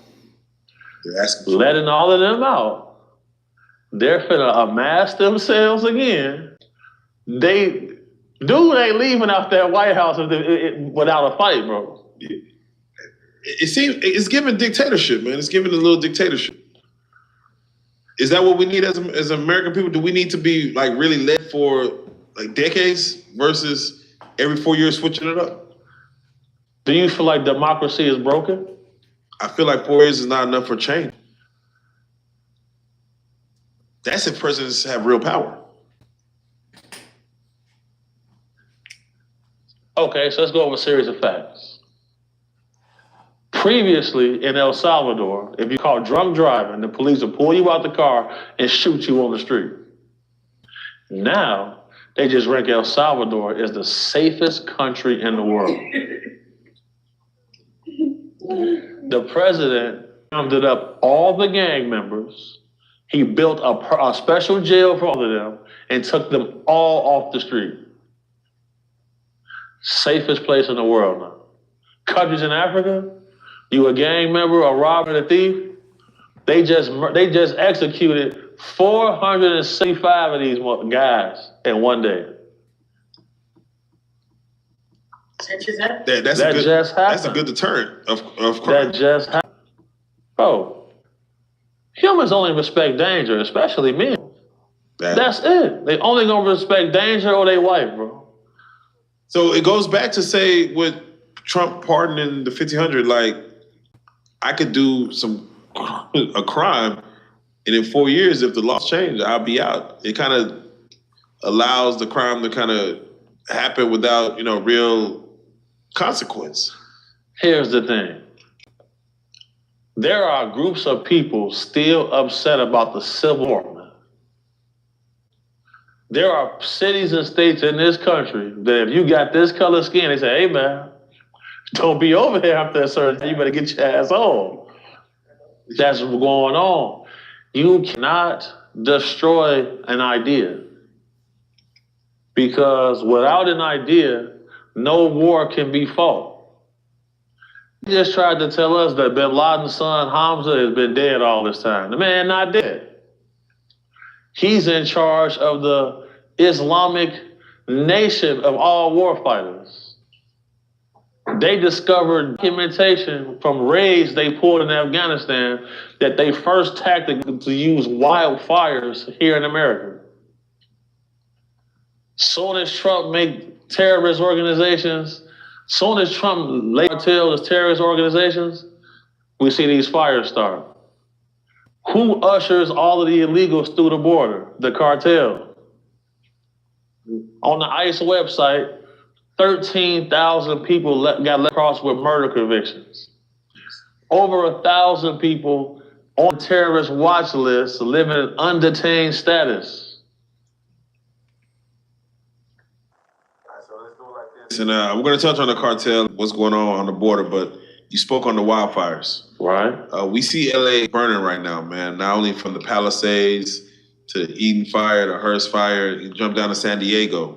They're asking for letting all of them out. They're finna amass themselves again. They ain't leaving out that White House without a fight, bro. It seems it's giving dictatorship, man. It's giving a little dictatorship. Is that what we need as American people? Do we need to be like really led for like decades versus every 4 years switching it up? Do you feel like democracy is broken? I feel like 4 years is not enough for change. That's if presidents have real power. Okay, so let's go over a series of facts. Previously in El Salvador, if you caught drunk driving, the police will pull you out the car and shoot you on the street. Now, they just rank El Salvador as the safest country in the world. The president rounded up all the gang members. He built a special jail for all of them and took them all off the street. Safest place in the world now. Countries in Africa, you a gang member, a robber, a thief, they just executed 465 of these guys in one day. That's a good deterrent of crime. That just happened. Bro, humans only respect danger, especially men. That's it. They only gonna respect danger or they wife, bro. So it goes back to say with Trump pardoning the 1,500, like I could do a crime, and in 4 years, if the laws change, I'll be out. It kind of allows the crime to kind of happen without, real consequence. Here's the thing. There are groups of people still upset about the Civil War. There are cities and states in this country that if you got this color skin, they say, hey man, don't be over here after a certain time. You better get your ass home. That's what's going on. You cannot destroy an idea because without an idea, no war can be fought. He just tried to tell us that Bin Laden's son Hamza has been dead all this time. The man not dead. He's in charge of the Islamic nation of all warfighters. They discovered documentation from raids they pulled in Afghanistan that they first tactic to use wildfires here in America. Soon as Trump make terrorist organizations, soon as Trump lay cartel as terrorist organizations, we see these fires start. Who ushers all of the illegals through the border? The cartel. On the ICE website, 13,000 people got let across with murder convictions. Over 1,000 people on terrorist watch lists living in undetained status. And we're going to touch on the cartel, what's going on the border, but you spoke on the wildfires. Right. We see LA burning right now, man, not only from the Palisades to Eden Fire to Hearst Fire, you jump down to San Diego.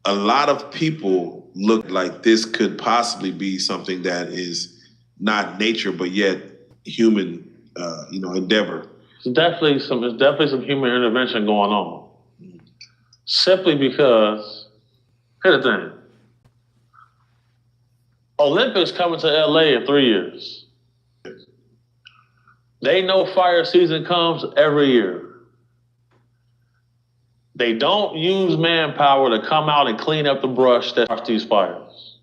A lot of people look like this could possibly be something that is not nature, but yet human, endeavor. There's definitely some human intervention going on. Simply because, here's the thing. Olympics coming to LA in 3 years. They know fire season comes every year. They don't use manpower to come out and clean up the brush that starts these fires.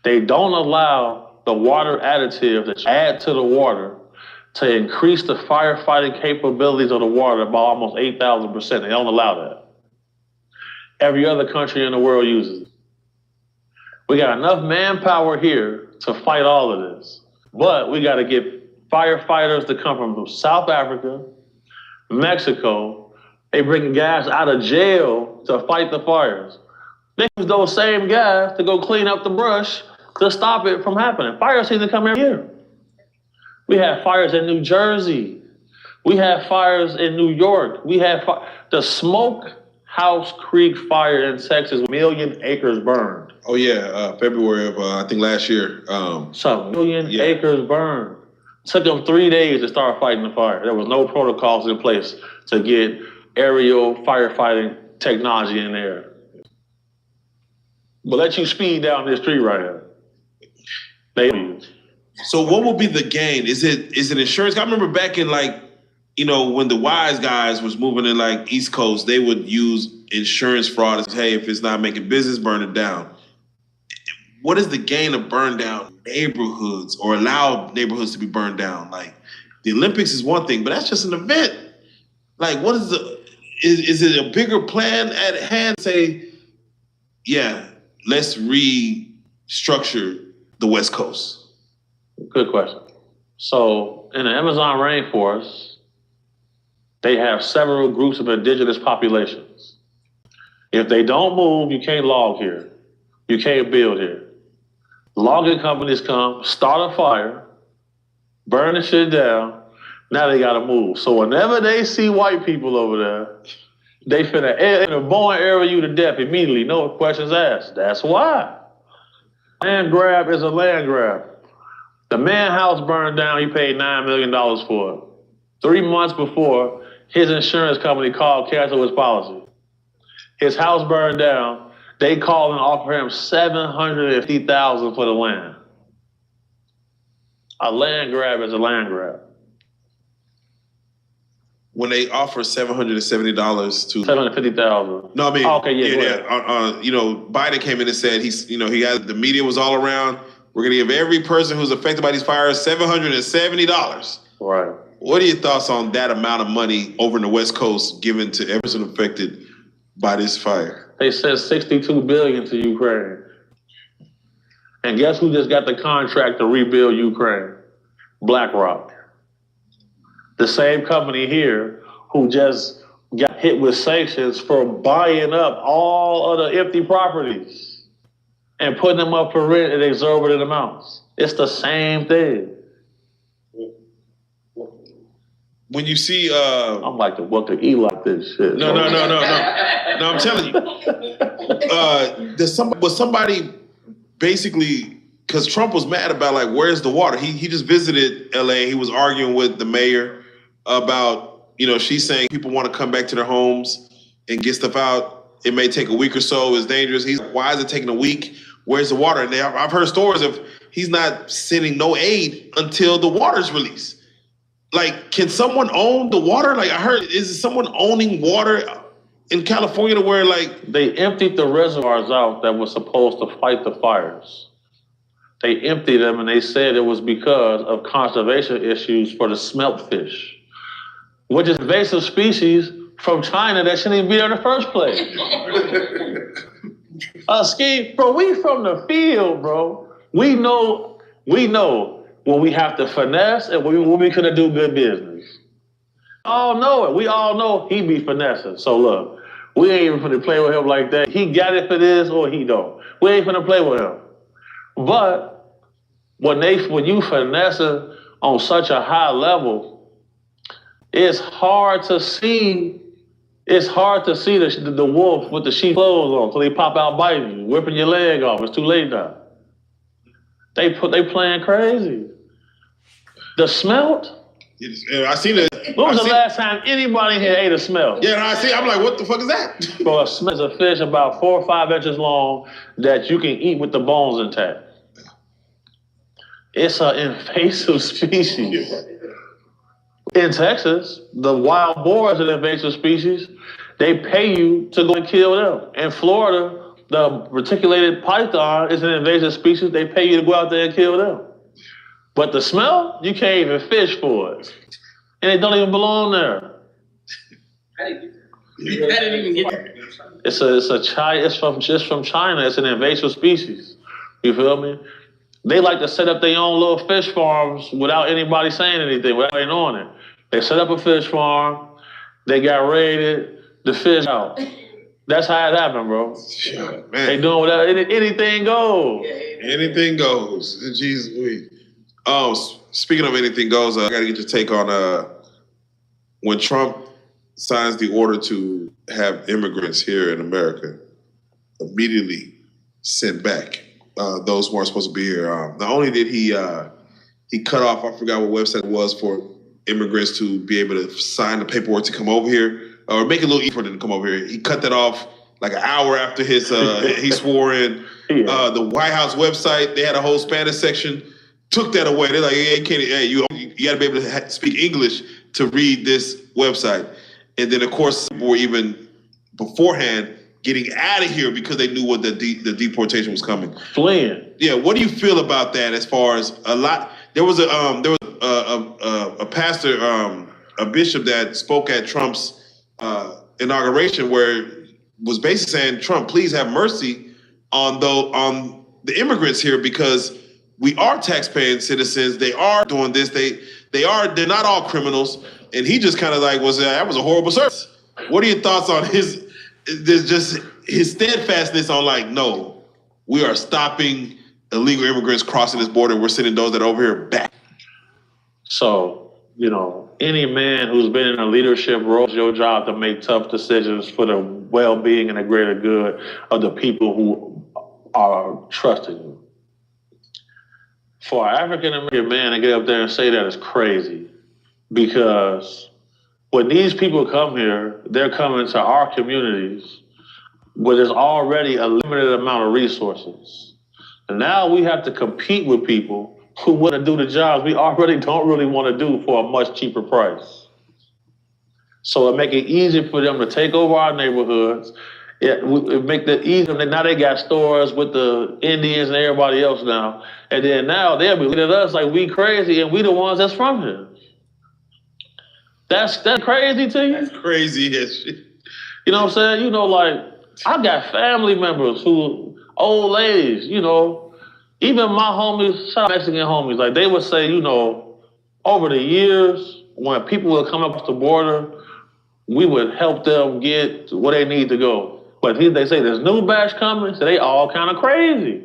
They don't allow the water additive that you add to the water to increase the firefighting capabilities of the water by almost 8,000%. They don't allow that. Every other country in the world uses it. We got enough manpower here to fight all of this. But we got to get firefighters to come from South Africa, Mexico. They bring guys out of jail to fight the fires. They use those same guys to go clean up the brush to stop it from happening. Fires seem to come every year. We have fires in New Jersey. We have fires in New York. We have the Smokehouse Creek fire in Texas, 1 million acres burned. Oh yeah, February of I think last year. So 1 million acres burned. Took them 3 days to start fighting the fire. There was no protocols in place to get aerial firefighting technology in there. But let you speed down this street right here. So what will be the gain? Is it insurance? I remember back in when the wise guys was moving in East Coast, they would use insurance fraud as, hey, if it's not making business, burn it down. What is the gain of burn down neighborhoods or allow neighborhoods to be burned down? The Olympics is one thing, but that's just an event. What is is it a bigger plan at hand? Say, yeah, let's restructure the West Coast. Good question. So in the Amazon rainforest, they have several groups of indigenous populations. If they don't move, you can't log here. You can't build here. Logging companies come, start a fire, burn the shit down. Now they gotta move. So whenever they see white people over there, they finna born area you to death immediately. No questions asked. That's why. Land grab is a land grab. The man house burned down, he paid $9 million for it. 3 months before, his insurance company called, cancel his policy. His house burned down, they called and offered him $750,000 for the land. A land grab is a land grab. When they offer $770 to $750,000. No, I mean, okay, Biden came in and said the media was all around. We're gonna give every person who's affected by these fires $770. Right. What are your thoughts on that amount of money over in the West Coast given to every person affected by this fire? They sent $62 billion to Ukraine. And guess who just got the contract to rebuild Ukraine? BlackRock. The same company here who just got hit with sanctions for buying up all of the empty properties and putting them up for rent at exorbitant amounts. It's the same thing. When you see, I'm like the book of Eli this shit. No, I'm telling you. Was somebody basically, because Trump was mad about where's the water? He just visited LA. He was arguing with the mayor about, she's saying people want to come back to their homes and get stuff out. It may take a week or so. It's dangerous. He's like, why is it taking a week? Where's the water? And I've heard stories of he's not sending no aid until the water's released. Can someone own the water? I heard, is someone owning water in California to where They emptied the reservoirs out that were supposed to fight the fires. They emptied them and they said it was because of conservation issues for the smelt fish, which is invasive species from China that shouldn't even be there in the first place. Bro, we from the field, bro. We know when we have to finesse and when we couldn't do good business. All know it. We all know he be finessing. So look, we ain't even finna play with him like that. He got it for this or he don't. We ain't finna play with him. But when you finessing on such a high level, it's hard to see the wolf with the sheep clothes on till they pop out biting you, whipping your leg off. It's too late now. They playing crazy. The smelt? I seen it. When was the last time anybody here ate a smelt? Yeah, I see. I'm like, what the fuck is that? Bro, a smelt is a fish about 4 or 5 inches long that you can eat with the bones intact. It's an invasive species. In Texas, the wild boar is an invasive species. They pay you to go and kill them. In Florida, the reticulated python is an invasive species. They pay you to go out there and kill them. But the smell, you can't even fish for it. And it don't even belong there. I didn't even get that. It's from China. It's an invasive species. You feel me? They like to set up their own little fish farms without anybody saying anything, without anybody knowing it. They set up a fish farm. They got raided. The fish out. That's how it happened, bro. Yeah, man. They doing whatever. Anything goes. Anything goes. Jeez, speaking of anything goes, I got to get your take on when Trump signs the order to have immigrants here in America immediately sent back those who aren't supposed to be here. Not only did he cut off, I forgot what website it was for immigrants to be able to sign the paperwork to come over here or make it a little easier for them to come over here. He cut that off like an hour after his he swore in. The White House website, they had a whole Spanish section, took that away. They're like, hey, you got to be able to speak English to read this website. And then, of course, people were even beforehand getting out of here because they knew what the deportation was coming. Fleeing. Yeah, what do you feel about that? As far as there was a pastor, a bishop that spoke at Trump's inauguration, where was basically saying, Trump, please have mercy on the immigrants here because we are taxpaying citizens. They are doing this. They're not all criminals. And he just kind of like that was a horrible service. What are your thoughts on his steadfastness on like, no, we are stopping illegal immigrants crossing this border. We're sending those that are over here back. So, any man who's been in a leadership role, it's your job to make tough decisions for the well-being and the greater good of the people who are trusting you. For an African-American man to get up there and say that is crazy. Because when these people come here, they're coming to our communities where there's already a limited amount of resources. And now we have to compete with people who want to do the jobs we already don't really want to do for a much cheaper price. So it make it easier for them to take over our neighborhoods. It make it easier. Now they got stores with the Indians and everybody else now. And then now they'll be looking at us like we crazy and we the ones that's from here. That's crazy to you? That's crazy as shit. You know what I'm saying? Like, I got family members who, old ladies, even my homies, Mexican homies, like they would say, over the years, when people would come up the border, we would help them get where they need to go. But they say there's new batch coming, so they all kind of crazy.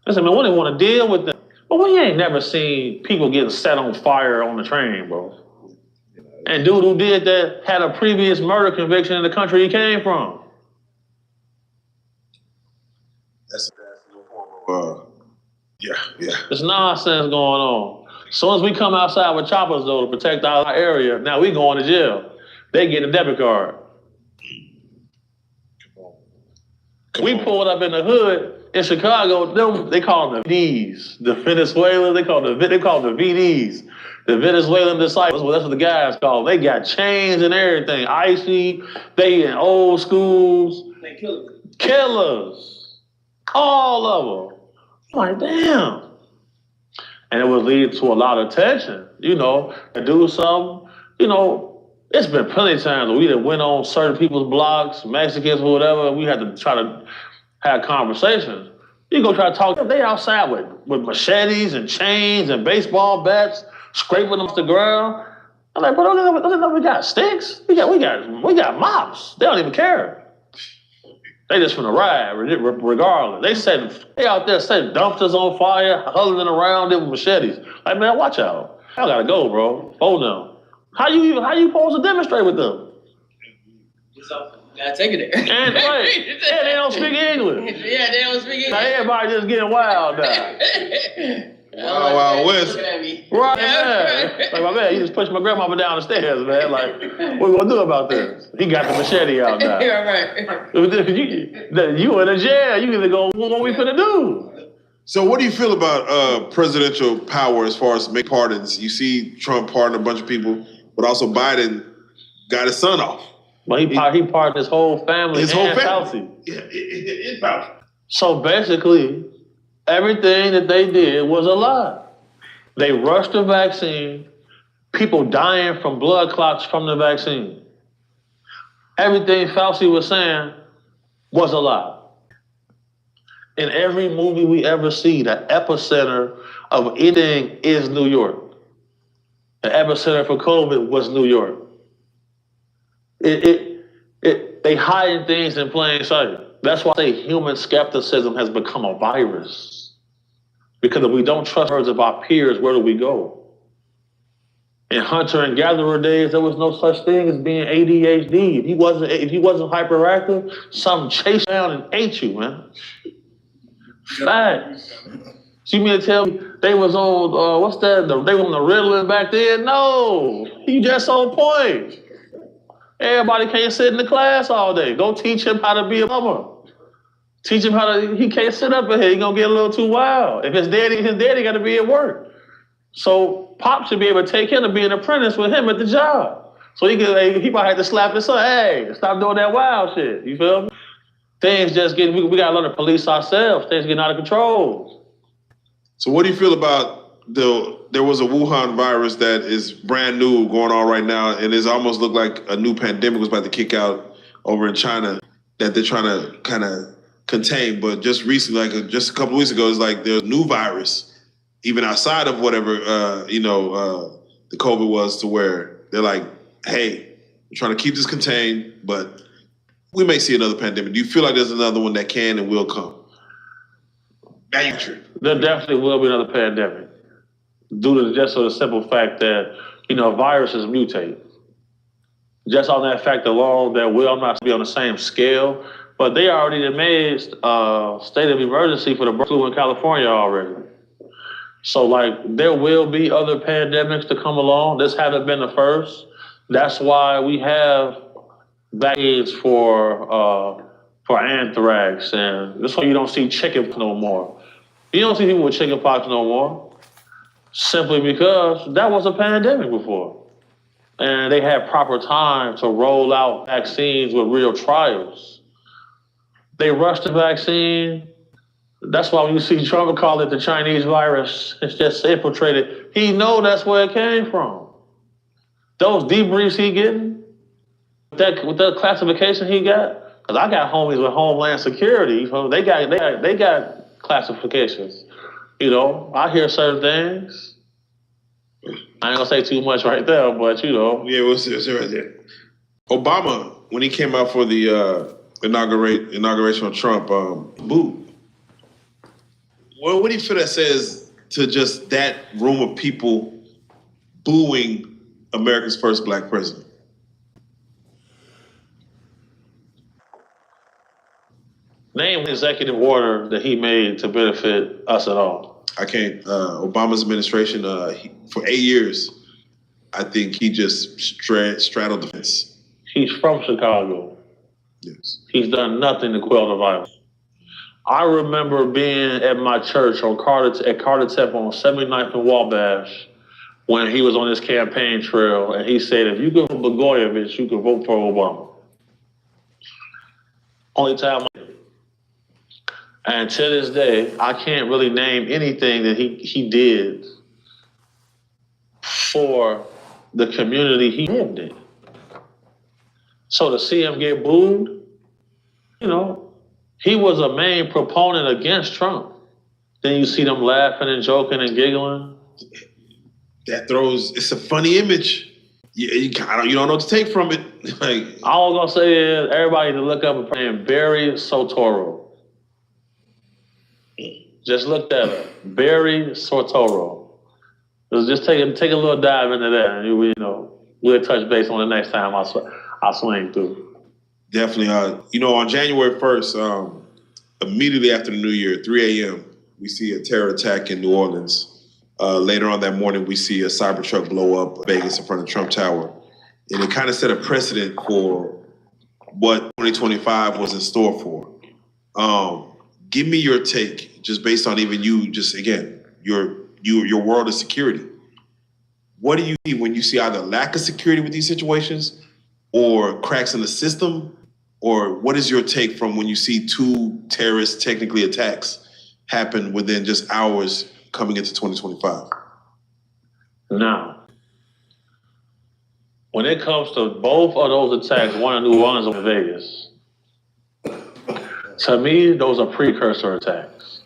I said, man, we didn't want to deal with them. But we ain't never seen people getting set on fire on the train, bro. And dude who did that had a previous murder conviction in the country he came from. That's no form of, yeah. There's nonsense going on. As soon as we come outside with choppers, though, to protect our area, now we going to jail. They get a debit card. We pulled up in the hood in Chicago. They call them the VDs, the Venezuelans. They call them the VDs. The Venezuelan disciples, well, that's what the guys call them. They got chains and everything. Icy, they in old schools. They killers. Killers. All of them. I'm like, damn. And it was leading to a lot of tension, to do something. It's been plenty of times where we done went on certain people's blocks, Mexicans or whatever, and we had to try to have conversations. You go try to talk to them, they outside with machetes and chains and baseball bats, scraping them off the ground. I'm like, but don't they know we got sticks? We got mops. They don't even care. They just finna ride regardless. They out there setting dumpsters on fire, huddling around them with machetes. Like, man, watch out. I gotta go, bro. Hold on. How you supposed to demonstrate with them? Gotta take it there. And they don't speak English. Yeah, they don't speak English. Now everybody just getting wild now. Wild West. Right, man. Like, my man, you just pushed my grandmama down the stairs, man. Like, what we gonna do about this? He got the machete out now. Right. You in a jail. You either go, what we finna do? So what do you feel about presidential power as far as make pardons? You see Trump pardon a bunch of people, but also Biden got his son off. Well, he pardoned his whole family. His whole family. Yeah, it's powerful. So basically, everything that they did was a lie. They rushed the vaccine, people dying from blood clots from the vaccine. everything Fauci was saying was a lie. In every movie we ever see, the epicenter of anything is New York. The epicenter for COVID was New York. They hiding things in plain sight. That's why I say human skepticism has become a virus. Because if we don't trust words of our peers, where do we go? In hunter and gatherer days, there was no such thing as being ADHD. If you wasn't hyperactive, something chased you down and ate you, man. Facts. So you mean to tell me they was on what's that? They were on the Ritalin back then? No, he just on point. Everybody can't sit in the class all day. Go teach him how to be a plumber. Teach him how to. He can't sit up in here. He gonna get a little too wild. If his daddy got to be at work. So Pop should be able to take him to be an apprentice with him at the job. So he might have to slap his son. Hey, stop doing that wild shit. You feel me? Things just getting. We gotta learn to police ourselves. Things getting out of control. So what do you feel about there was a Wuhan virus that is brand new going on right now, and it's almost looked like a new pandemic was about to kick out over in China that they're trying to kind of contain. But just recently, like just a couple of weeks ago, it's like there's a new virus, even outside of whatever, the COVID was, to where they're like, hey, we're trying to keep this contained, but we may see another pandemic. Do you feel like there's another one that can and will come? There definitely will be another pandemic due to just the simple fact that, viruses mutate. Just on that fact alone, that will not be on the same scale, but they already made state of emergency for the bird flu in California already. So there will be other pandemics to come along. This hasn't been the first. That's why we have vaccines for anthrax, and that's why you don't see chickenpox no more. You don't see people with chickenpox no more, simply because that was a pandemic before. And they had proper time to roll out vaccines with real trials. They rushed the vaccine. That's why when you see Trump call it the Chinese virus, it's just infiltrated. He know that's where it came from. Those debriefs he getting, with that classification he got, because I got homies with Homeland Security. So they got classifications. I hear certain things. I ain't gonna say too much right there, but Yeah, we'll see right there. Obama, when he came out for the inauguration of Trump, booed. Well, what do you feel that says to just that room of people booing America's first black president? Name the executive order that he made to benefit us at all. I can't. Obama's administration, for 8 years, I think he just straddled the fence. He's from Chicago. Yes. He's done nothing to quell the violence. I remember being at my church at Carter Tep on 79th and Wabash when he was on his campaign trail, and he said, if you can vote for Blagojevich, you can vote for Obama. Only time. And to this day, I can't really name anything that he did for the community he lived in. So to see him get booed, he was a main proponent against Trump. Then you see them laughing and joking and giggling. It's a funny image. You don't know what to take from it. All I'm gonna say is everybody to look up and playing Barry Soetoro. Just look that up. Barry Soetoro. Just take a little dive into that, and we'll touch base on the next time I swing through. Definitely. On January 1st, immediately after the New Year, 3 a.m., we see a terror attack in New Orleans. Later on that morning, we see a Cybertruck blow up Vegas in front of Trump Tower. And it kind of set a precedent for what 2025 was in store for. Give me your take, just based on even you, just again, your world of security. What do you see when you see either lack of security with these situations or cracks in the system? Or what is your take from when you see two terrorist technically attacks happen within just hours coming into 2025? Now, When it comes to both of those attacks, one in New Orleans and Vegas, to me, those are precursor attacks.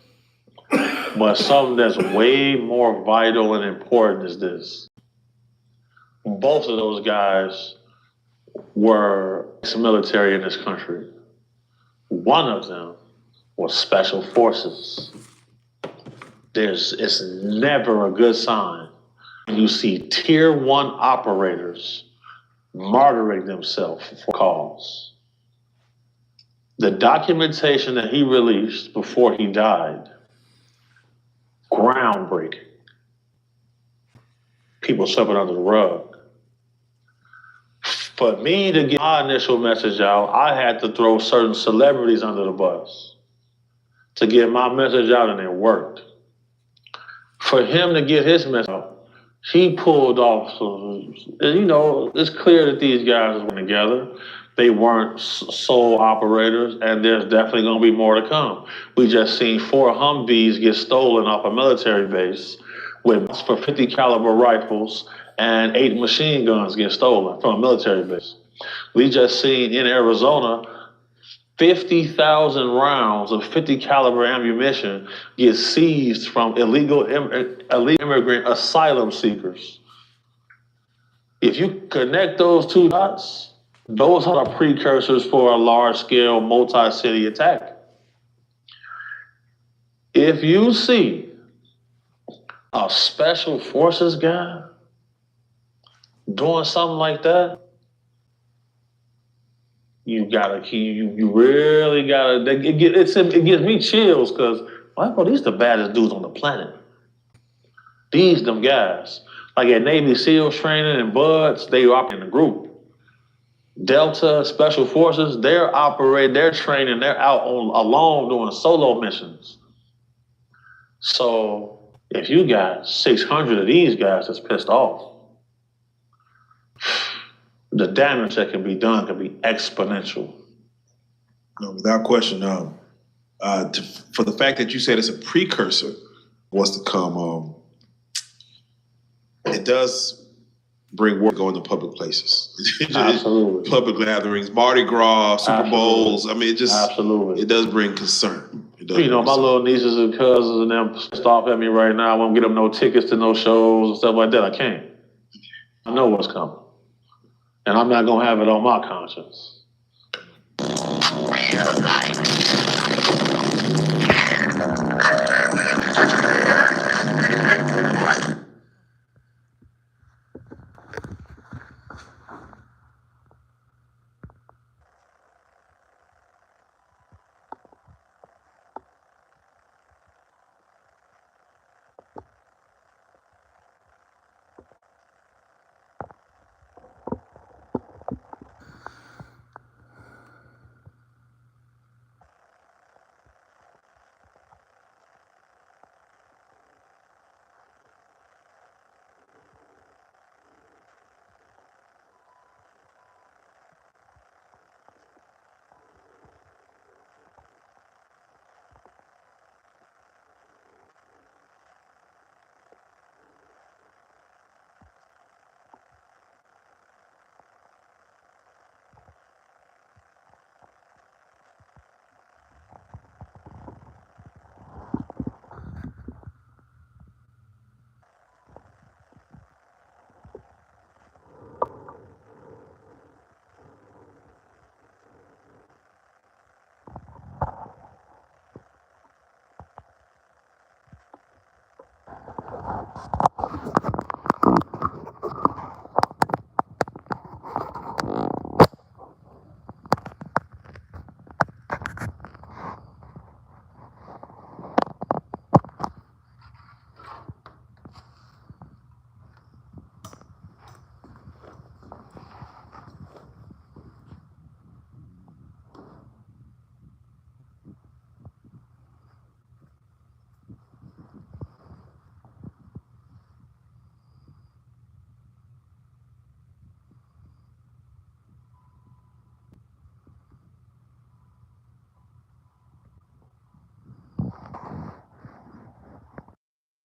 But something that's way more vital and important is this. Both of those guys were ex-military in this country. One of them was special forces. It's never a good sign when you see tier 1 operators martyring themselves for cause. The documentation that he released before he died, groundbreaking. People swept under the rug. For me to get my initial message out, I had to throw certain celebrities under the bus to get my message out, and it worked. For him to get his message out, he pulled off some, it's clear that these guys were together. They weren't sole operators, and there's definitely going to be more to come. We just seen 4 Humvees get stolen off a military base for 50 caliber rifles and 8 machine guns get stolen from a military base. We just seen in Arizona 50,000 rounds of 50 caliber ammunition get seized from illegal immigrant asylum seekers. If you connect those 2 dots, those are the precursors for a large-scale multi-city attack. If you see a special forces guy doing something like that, you really gotta. It gives me chills because these the baddest dudes on the planet. Them guys, like at Navy SEALs training and Buds, they operate in a group. Delta Special Forces, they're training, they're out alone doing solo missions. So if you got 600 of these guys that's pissed off, the damage that can be done can be exponential. No, without question. For the fact that you said it's a precursor, what's to come, it does bring work going to public places. Absolutely. Public gatherings, Mardi Gras, Super Bowls. I mean, it just absolutely. It does bring concern. My little nieces and cousins and them pissed off at me right now. I won't get them no tickets to no shows and stuff like that. I can't. I know what's coming. And I'm not going to have it on my conscience.